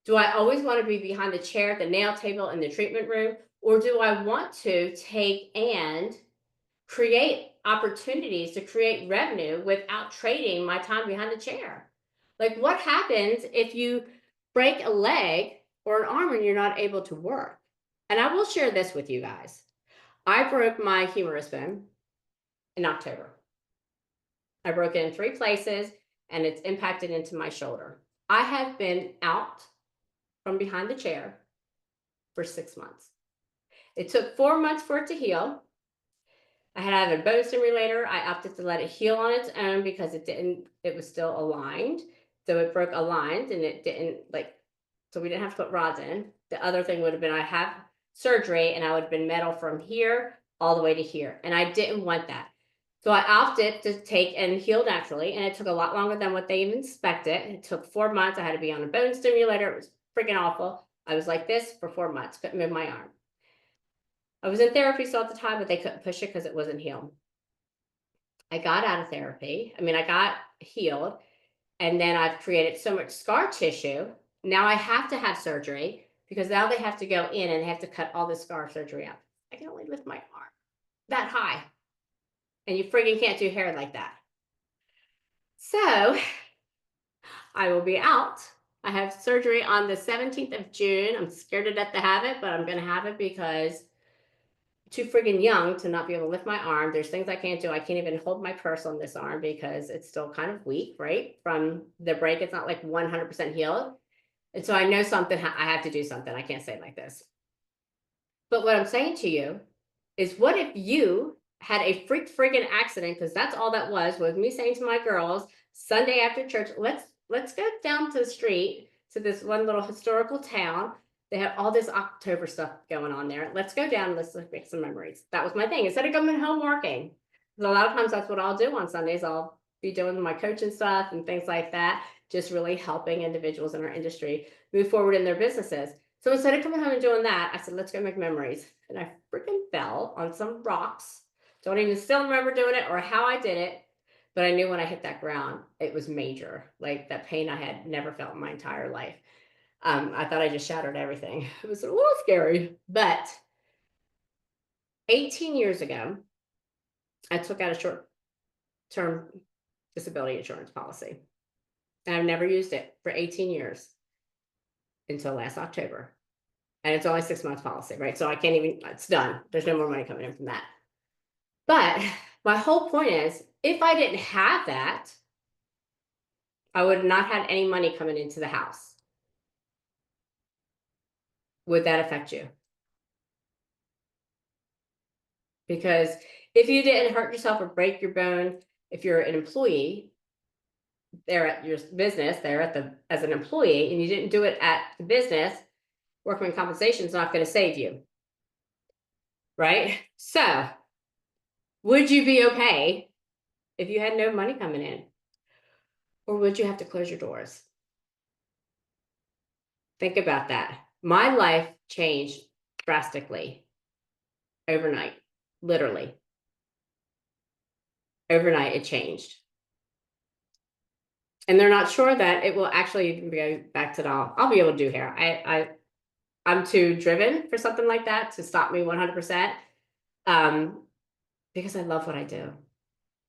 Do I always want to be behind the chair, the nail table, in the treatment room? Or do I want to take and create opportunities to create revenue without trading my time behind the chair? Like what happens if you break a leg or an arm and you're not able to work? And I will share this with you guys. I broke my humerus bone in October. I broke it in 3 places and it's impacted into my shoulder. I have been out from behind the chair for 6 months. It took 4 months for it to heal. I had a bone stimulator. I opted to let it heal on its own because it was still aligned. So it broke aligned and it didn't so we didn't have to put rods in. The other thing would have been I have surgery and I would have been metal from here all the way to here. And I didn't want that. So I opted to take and heal naturally. And it took a lot longer than what they even expected. It took 4 months. I had to be on a bone stimulator. It was freaking awful. I was like this for 4 months, couldn't move my arm. I was in therapy still at the time, but they couldn't push it because it wasn't healed. I got out of therapy. I mean, I got healed. And then I've created so much scar tissue. Now I have to have surgery because now they have to go in and they have to cut all the scar surgery out. I can only lift my arm that high. And you friggin' can't do hair like that. So I will be out. I have surgery on the 17th of June. I'm scared to death to have it, but I'm going to have it because I'm too friggin' young to not be able to lift my arm. There's things I can't do. I can't even hold my purse on this arm because it's still kind of weak, right? From the break, it's not like 100% healed. And so I know something, I have to do something. I can't say it like this. But what I'm saying to you is what if you had a friggin' accident, because that's all that was me saying to my girls Sunday after church, let's go down to the street to this one little historical town. They had all this October stuff going on there. Let's go down and let's make some memories. That was my thing. Instead of coming home working, because a lot of times that's what I'll do on Sundays. I'll be doing my coaching stuff and things like that, just really helping individuals in our industry move forward in their businesses. So instead of coming home and doing that, I said, let's go make memories. And I freaking fell on some rocks. Don't even still remember doing it or how I did it. But I knew when I hit that ground, it was major. Like that pain I had never felt in my entire life. I thought I just shattered everything. It was a little scary. But 18 years ago, I took out a short-term disability insurance policy. And I've never used it for 18 years until last October. And it's only 6 months policy, right? So I can't even, it's done. There's no more money coming in from that. But my whole point is, if I didn't have that, I would not have any money coming into the house. Would that affect you? Because if you didn't hurt yourself or break your bone, if you're an employee there at your business, there at the as an employee, and you didn't do it at the business, workman compensation is not going to save you, right? So, would you be okay if you had no money coming in, or would you have to close your doors? Think about that. My life changed drastically overnight, literally. Overnight, it changed. And they're not sure that it will actually go back to I'll be able to do hair. I'm too driven for something like that to stop me 100%. Because I love what I do.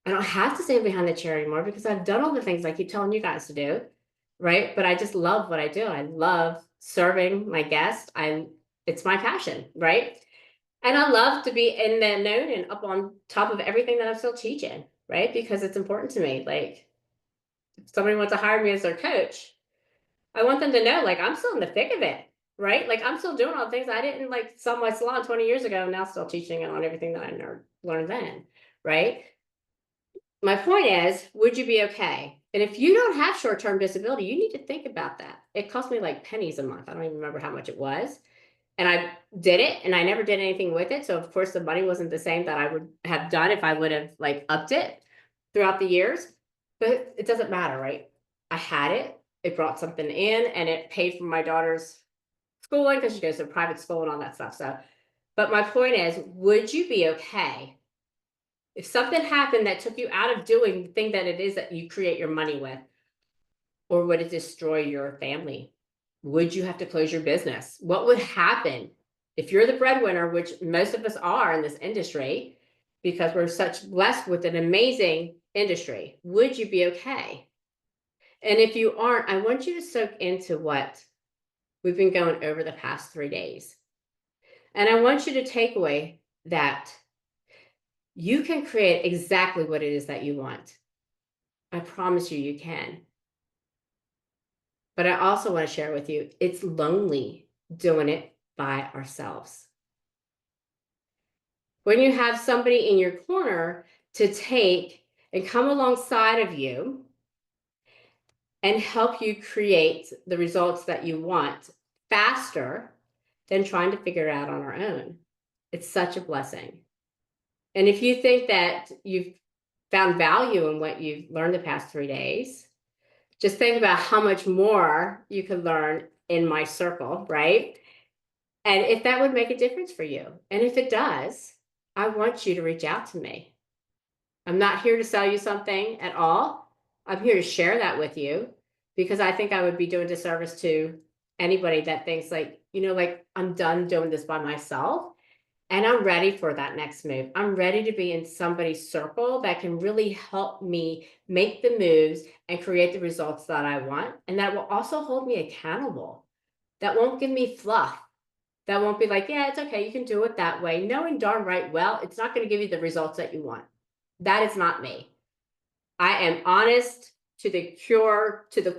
I don't have to stand behind the chair anymore because I've done all the things I keep telling you guys to do, right? But I just love what I do. I love serving my guests. It's my passion, right? And I love to be in the known and up on top of everything that I'm still teaching, right? Because it's important to me. Like, if somebody wants to hire me as their coach, I want them to know, like, I'm still in the thick of it, right? Like, I'm still doing all the things I didn't like sell my salon 20 years ago, and now still teaching on everything that I learned then, right? My point is, would you be okay? And if you don't have short-term disability, you need to think about that. It cost me like pennies a month. I don't even remember how much it was. And I did it, and I never did anything with it. So of course the money wasn't the same that I would have done if I would have like upped it throughout the years. But it doesn't matter, right? I had it. It brought something in, and it paid for my daughter's schooling because she goes to private school and all that stuff. So, but my point is, would you be okay if something happened that took you out of doing the thing that it is that you create your money with? Or would it destroy your family? Would you have to close your business? What would happen if you're the breadwinner, which most of us are in this industry, because we're such blessed with an amazing industry? Would you be okay? And if you aren't, I want you to soak into what we've been going over the past 3 days. And I want you to take away that you can create exactly what it is that you want. I promise you, you can. But I also want to share with you, it's lonely doing it by ourselves. When you have somebody in your corner to take and come alongside of you and help you create the results that you want faster than trying to figure it out on our own, it's such a blessing. And if you think that you've found value in what you've learned the past 3 days, just think about how much more you could learn in my circle, right? And if that would make a difference for you. And if it does, I want you to reach out to me. I'm not here to sell you something at all. I'm here to share that with you because I think I would be doing disservice to anybody that thinks like, like I'm done doing this by myself. And I'm ready for that next move. I'm ready to be in somebody's circle that can really help me make the moves and create the results that I want. And that will also hold me accountable. That won't give me fluff. That won't be like, yeah, it's okay. You can do it that way. Knowing darn right well, it's not going to give you the results that you want. That is not me. I am honest to the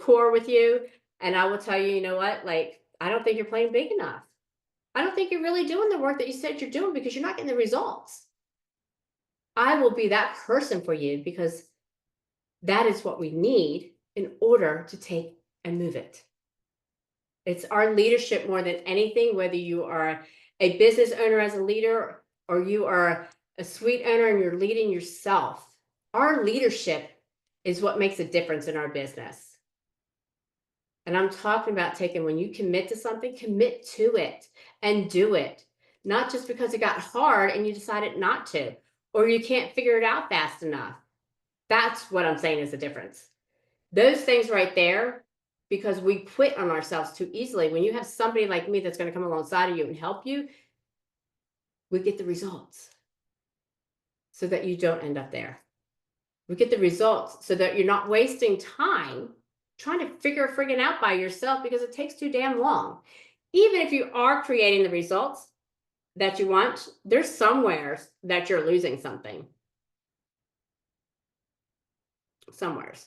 core with you. And I will tell you, you know what? Like, I don't think you're playing big enough. I don't think you're really doing the work that you said you're doing because you're not getting the results. I will be that person for you because that is what we need in order to take and move it. It's our leadership more than anything, whether you are a business owner as a leader or you are a suite owner and you're leading yourself. Our leadership is what makes a difference in our business. And I'm talking about when you commit to something, commit to it and do it. Not just because it got hard and you decided not to, or you can't figure it out fast enough. That's what I'm saying is the difference. Those things right there, because we quit on ourselves too easily. When you have somebody like me that's going to come alongside of you and help you, we get the results so that you don't end up there. We get the results so that you're not wasting time trying to figure friggin' out by yourself because it takes too damn long. even if you are creating the results that you want, there's somewhere that you're losing something. Somewheres.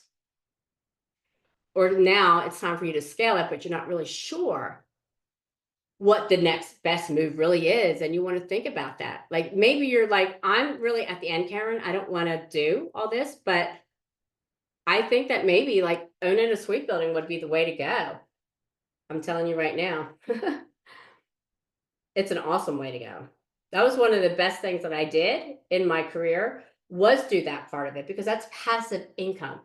Or now it's time for you to scale it, but you're not really sure what the next best move really is. And you want to think about that. Like maybe you're like, I'm really at the end, Karen. I don't want to do all this, but I think that maybe like owning a suite building would be the way to go. I'm telling you right now. It's an awesome way to go. That was one of the best things that I did in my career, was do that part of it, because that's passive income.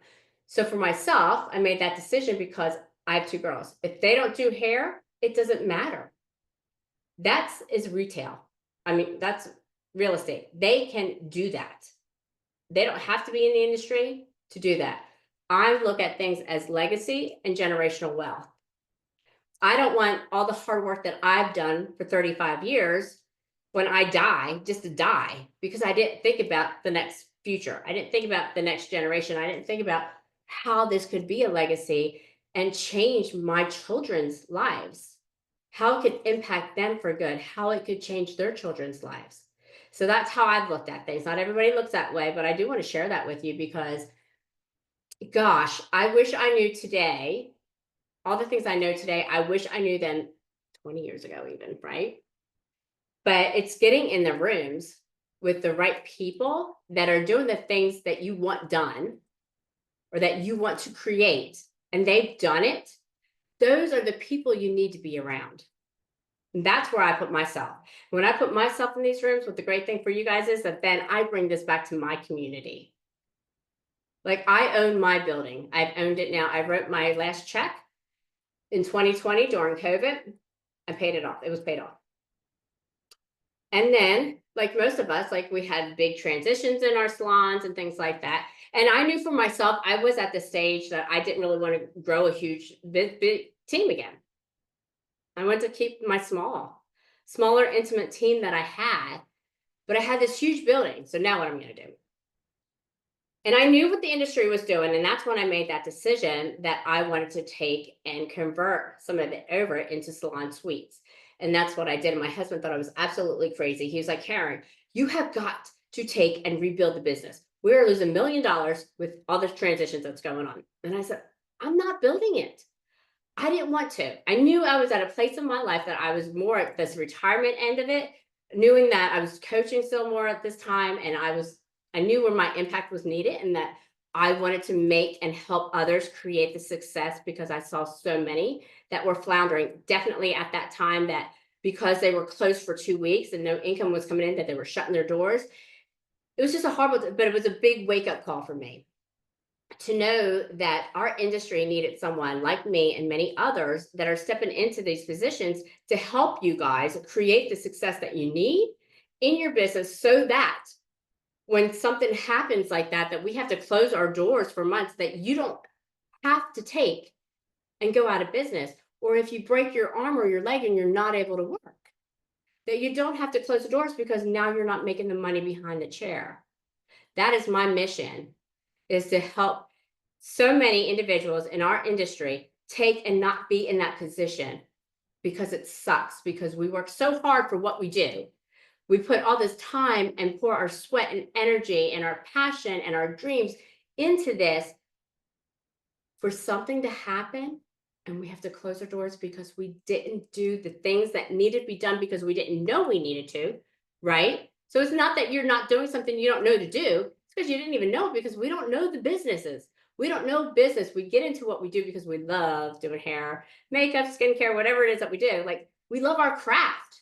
So for myself, I made that decision because I have two girls. If they don't do hair, it doesn't matter. That's is retail. I mean, that's real estate. They can do that. They don't have to be in the industry to do that. I look at things as legacy and generational wealth. I don't want all the hard work that I've done for 35 years when I die, just to die, because I didn't think about the next future. I didn't think about the next generation. I didn't think about how this could be a legacy and change my children's lives, how it could impact them for good, how it could change their children's lives. So that's how I've looked at things. Not everybody looks that way, but I do want to share that with you because, gosh, I wish I knew today all the things I know today. I wish I knew them 20 years ago, even, right? But it's getting in the rooms with the right people that are doing the things that you want done or that you want to create, and they've done it. Those are the people you need to be around. And that's where I put myself. When I put myself in these rooms, what the great thing for you guys is that then I bring this back to my community. Like I own my building. I've owned it now. I wrote my last check in 2020 during COVID. I paid it off. It was paid off. And then, like most of us, like we had big transitions in our salons and things like that. And I knew for myself, I was at the stage that I didn't really want to grow a huge, big team again. I wanted to keep my smaller, intimate team that I had, but I had this huge building. So now what I'm going to do? And I knew what the industry was doing. And that's when I made that decision that I wanted to take and convert some of it over into salon suites. And that's what I did. And my husband thought I was absolutely crazy. He was like, Karen, you have got to take and rebuild the business. We're losing $1 million with all the transitions that's going on. And I said, I'm not building it. I didn't want to. I knew I was at a place in my life that I was more at this retirement end of it, knowing that I was coaching still more at this time. And I knew where my impact was needed and that I wanted to make and help others create the success because I saw so many that were floundering. Definitely at that time that because they were closed for 2 weeks and no income was coming in, that they were shutting their doors. It was just a horrible, but it was a big wake up call for me to know that our industry needed someone like me and many others that are stepping into these positions to help you guys create the success that you need in your business so that when something happens like that we have to close our doors for months, that you don't have to take and go out of business. Or if you break your arm or your leg and you're not able to work, that you don't have to close the doors because now you're not making the money behind the chair. That is my mission, is to help so many individuals in our industry take and not be in that position because it sucks, because we work so hard for what we do. We put all this time and pour our sweat and energy and our passion and our dreams into this for something to happen. And we have to close our doors because we didn't do the things that needed to be done because we didn't know we needed to, right? So it's not that you're not doing something you don't know to do. It's because you didn't even know, because we don't know the businesses. We don't know business. We get into what we do because we love doing hair, makeup, skincare, whatever it is that we do. Like, we love our craft.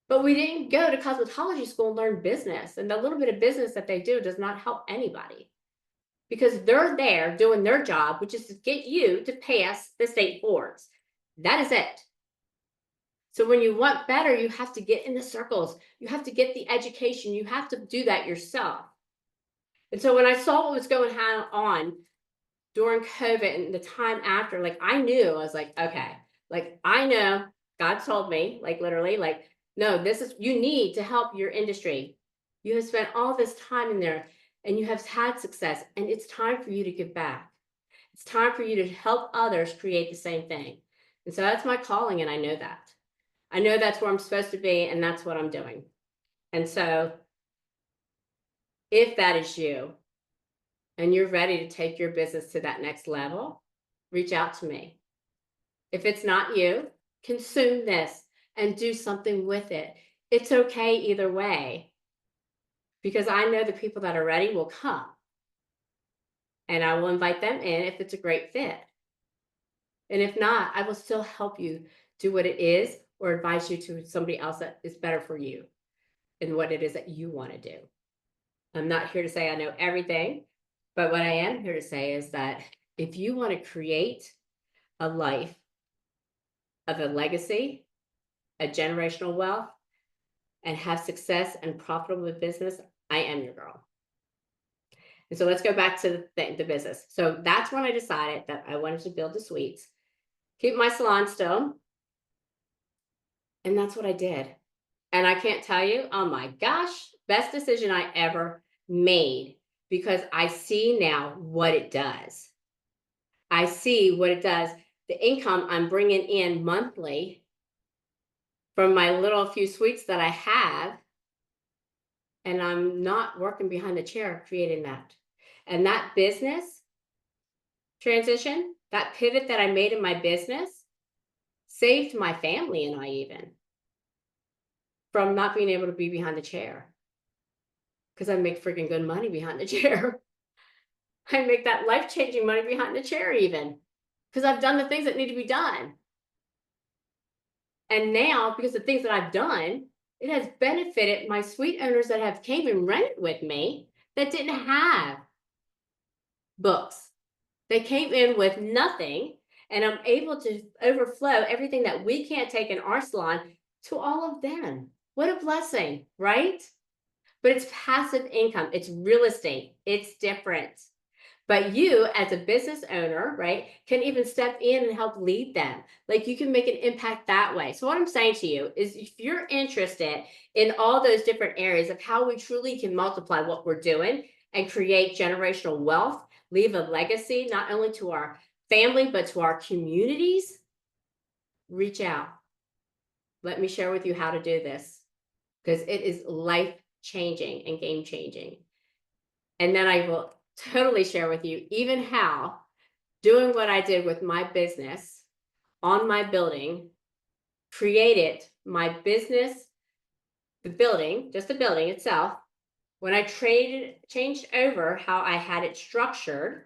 But we didn't go to cosmetology school and learn business. And the little bit of business that they do does not help anybody, because they're there doing their job, which is to get you to pass the state boards. That is it. So when you want better, you have to get in the circles. You have to get the education. You have to do that yourself. And so when I saw what was going on during COVID and the time after, like, I knew, I was like, okay, like, I know God told me, like, literally, like, no, this is, you need to help your industry. You have spent all this time in there and you have had success, and it's time for you to give back. It's time for you to help others create the same thing. And so that's my calling, and I know that. I know that's where I'm supposed to be, and that's what I'm doing. And so if that is you and you're ready to take your business to that next level, reach out to me. If it's not you, consume this and do something with it. It's okay either way, because I know the people that are ready will come, and I will invite them in if it's a great fit. And if not, I will still help you do what it is or advise you to somebody else that is better for you and what it is that you want to do. I'm not here to say I know everything, but what I am here to say is that if you want to create a life of a legacy, a generational wealth, and have success and profitable business, I am your girl. And so let's go back to the business. So that's when I decided that I wanted to build the suites, keep my salon still. And that's what I did. And I can't tell you, oh my gosh, best decision I ever made, because I see now what it does. I see what it does. The income I'm bringing in monthly from my little few suites that I have, and I'm not working behind the chair creating that. And that business transition, that pivot that I made in my business, saved my family and I even from not being able to be behind the chair, because I make freaking good money behind the chair. I make that life-changing money behind the chair even, because I've done the things that need to be done. And now, because of the things that I've done, it has benefited my suite owners that have came and rented with me that didn't have books. They came in with nothing, and I'm able to overflow everything that we can't take in our salon to all of them. What a blessing, right? But it's passive income. It's real estate. It's different. But you, as a business owner, right, can even step in and help lead them. Like, you can make an impact that way. So what I'm saying to you is, if you're interested in all those different areas of how we truly can multiply what we're doing and create generational wealth, leave a legacy, not only to our family, but to our communities, reach out. Let me share with you how to do this, because it is life-changing and game-changing. And then I will totally share with you even how doing what I did with my business on my building created my business, the building, just the building itself. When I changed over how I had it structured,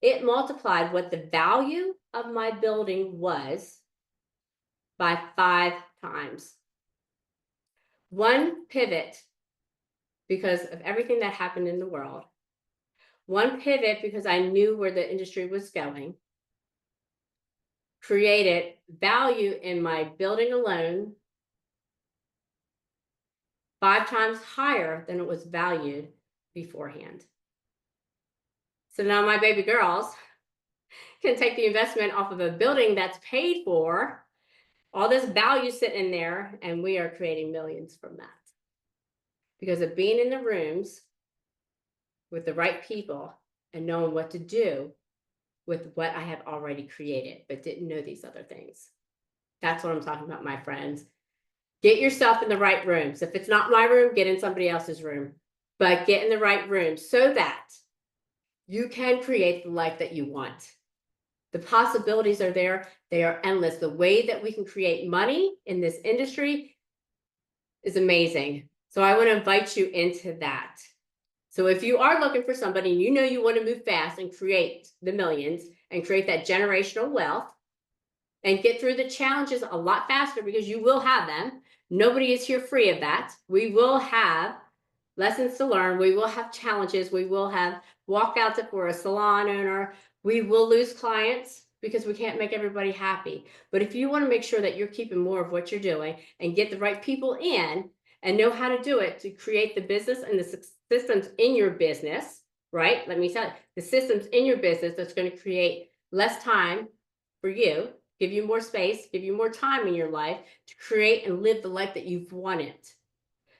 it multiplied what the value of my building was by 5 times. One pivot, because of everything that happened in the world. One pivot, because I knew where the industry was going, created value in my building alone 5 times higher than it was valued beforehand. So now my baby girls can take the investment off of a building that's paid for, all this value sitting in there, and we are creating millions from that. Because of being in the rooms with the right people and knowing what to do with what I have already created, but didn't know these other things. That's what I'm talking about, my friends. Get yourself in the right rooms. If it's not my room, get in somebody else's room. But get in the right room so that you can create the life that you want. The possibilities are there. They are endless. The way that we can create money in this industry is amazing. So I want to invite you into that. So if you are looking for somebody and you know you want to move fast and create the millions and create that generational wealth and get through the challenges a lot faster, because you will have them. Nobody is here free of that. We will have lessons to learn. We will have challenges. We will have walkouts if we're a salon owner. We will lose clients because we can't make everybody happy. But if you want to make sure that you're keeping more of what you're doing and get the right people in and know how to do it to create the business and the systems in your business, right? Let me tell you, the systems in your business that's going to create less time for you, give you more space, give you more time in your life to create and live the life that you've wanted.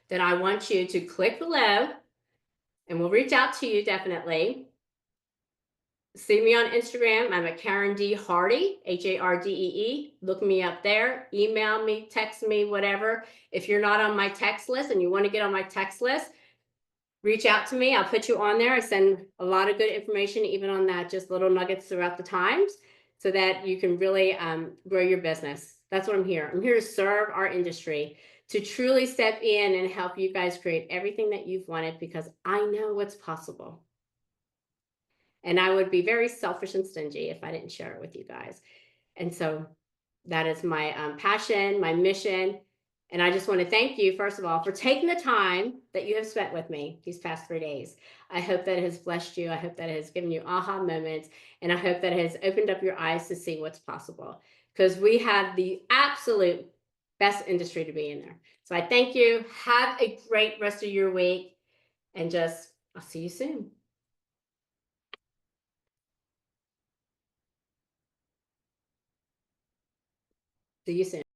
Then I want you to click below, and we'll reach out to you definitely. See me on Instagram. I'm at Karen D. Hardy, Hardee. Look me up there. Email me, text me, whatever. If you're not on my text list and you want to get on my text list, reach out to me. I'll put you on there. I send a lot of good information, even on that, just little nuggets throughout the times, so that you can really grow your business. That's what I'm here. I'm here to serve our industry, to truly step in and help you guys create everything that you've wanted, because I know what's possible. And I would be very selfish and stingy if I didn't share it with you guys. And so that is my passion, my mission. And I just want to thank you, first of all, for taking the time that you have spent with me these past 3 days. I hope that it has blessed you. I hope that it has given you aha moments. And I hope that it has opened up your eyes to see what's possible, because we have the absolute best industry to be in there. So I thank you. Have a great rest of your week. And I'll see you soon. See you soon.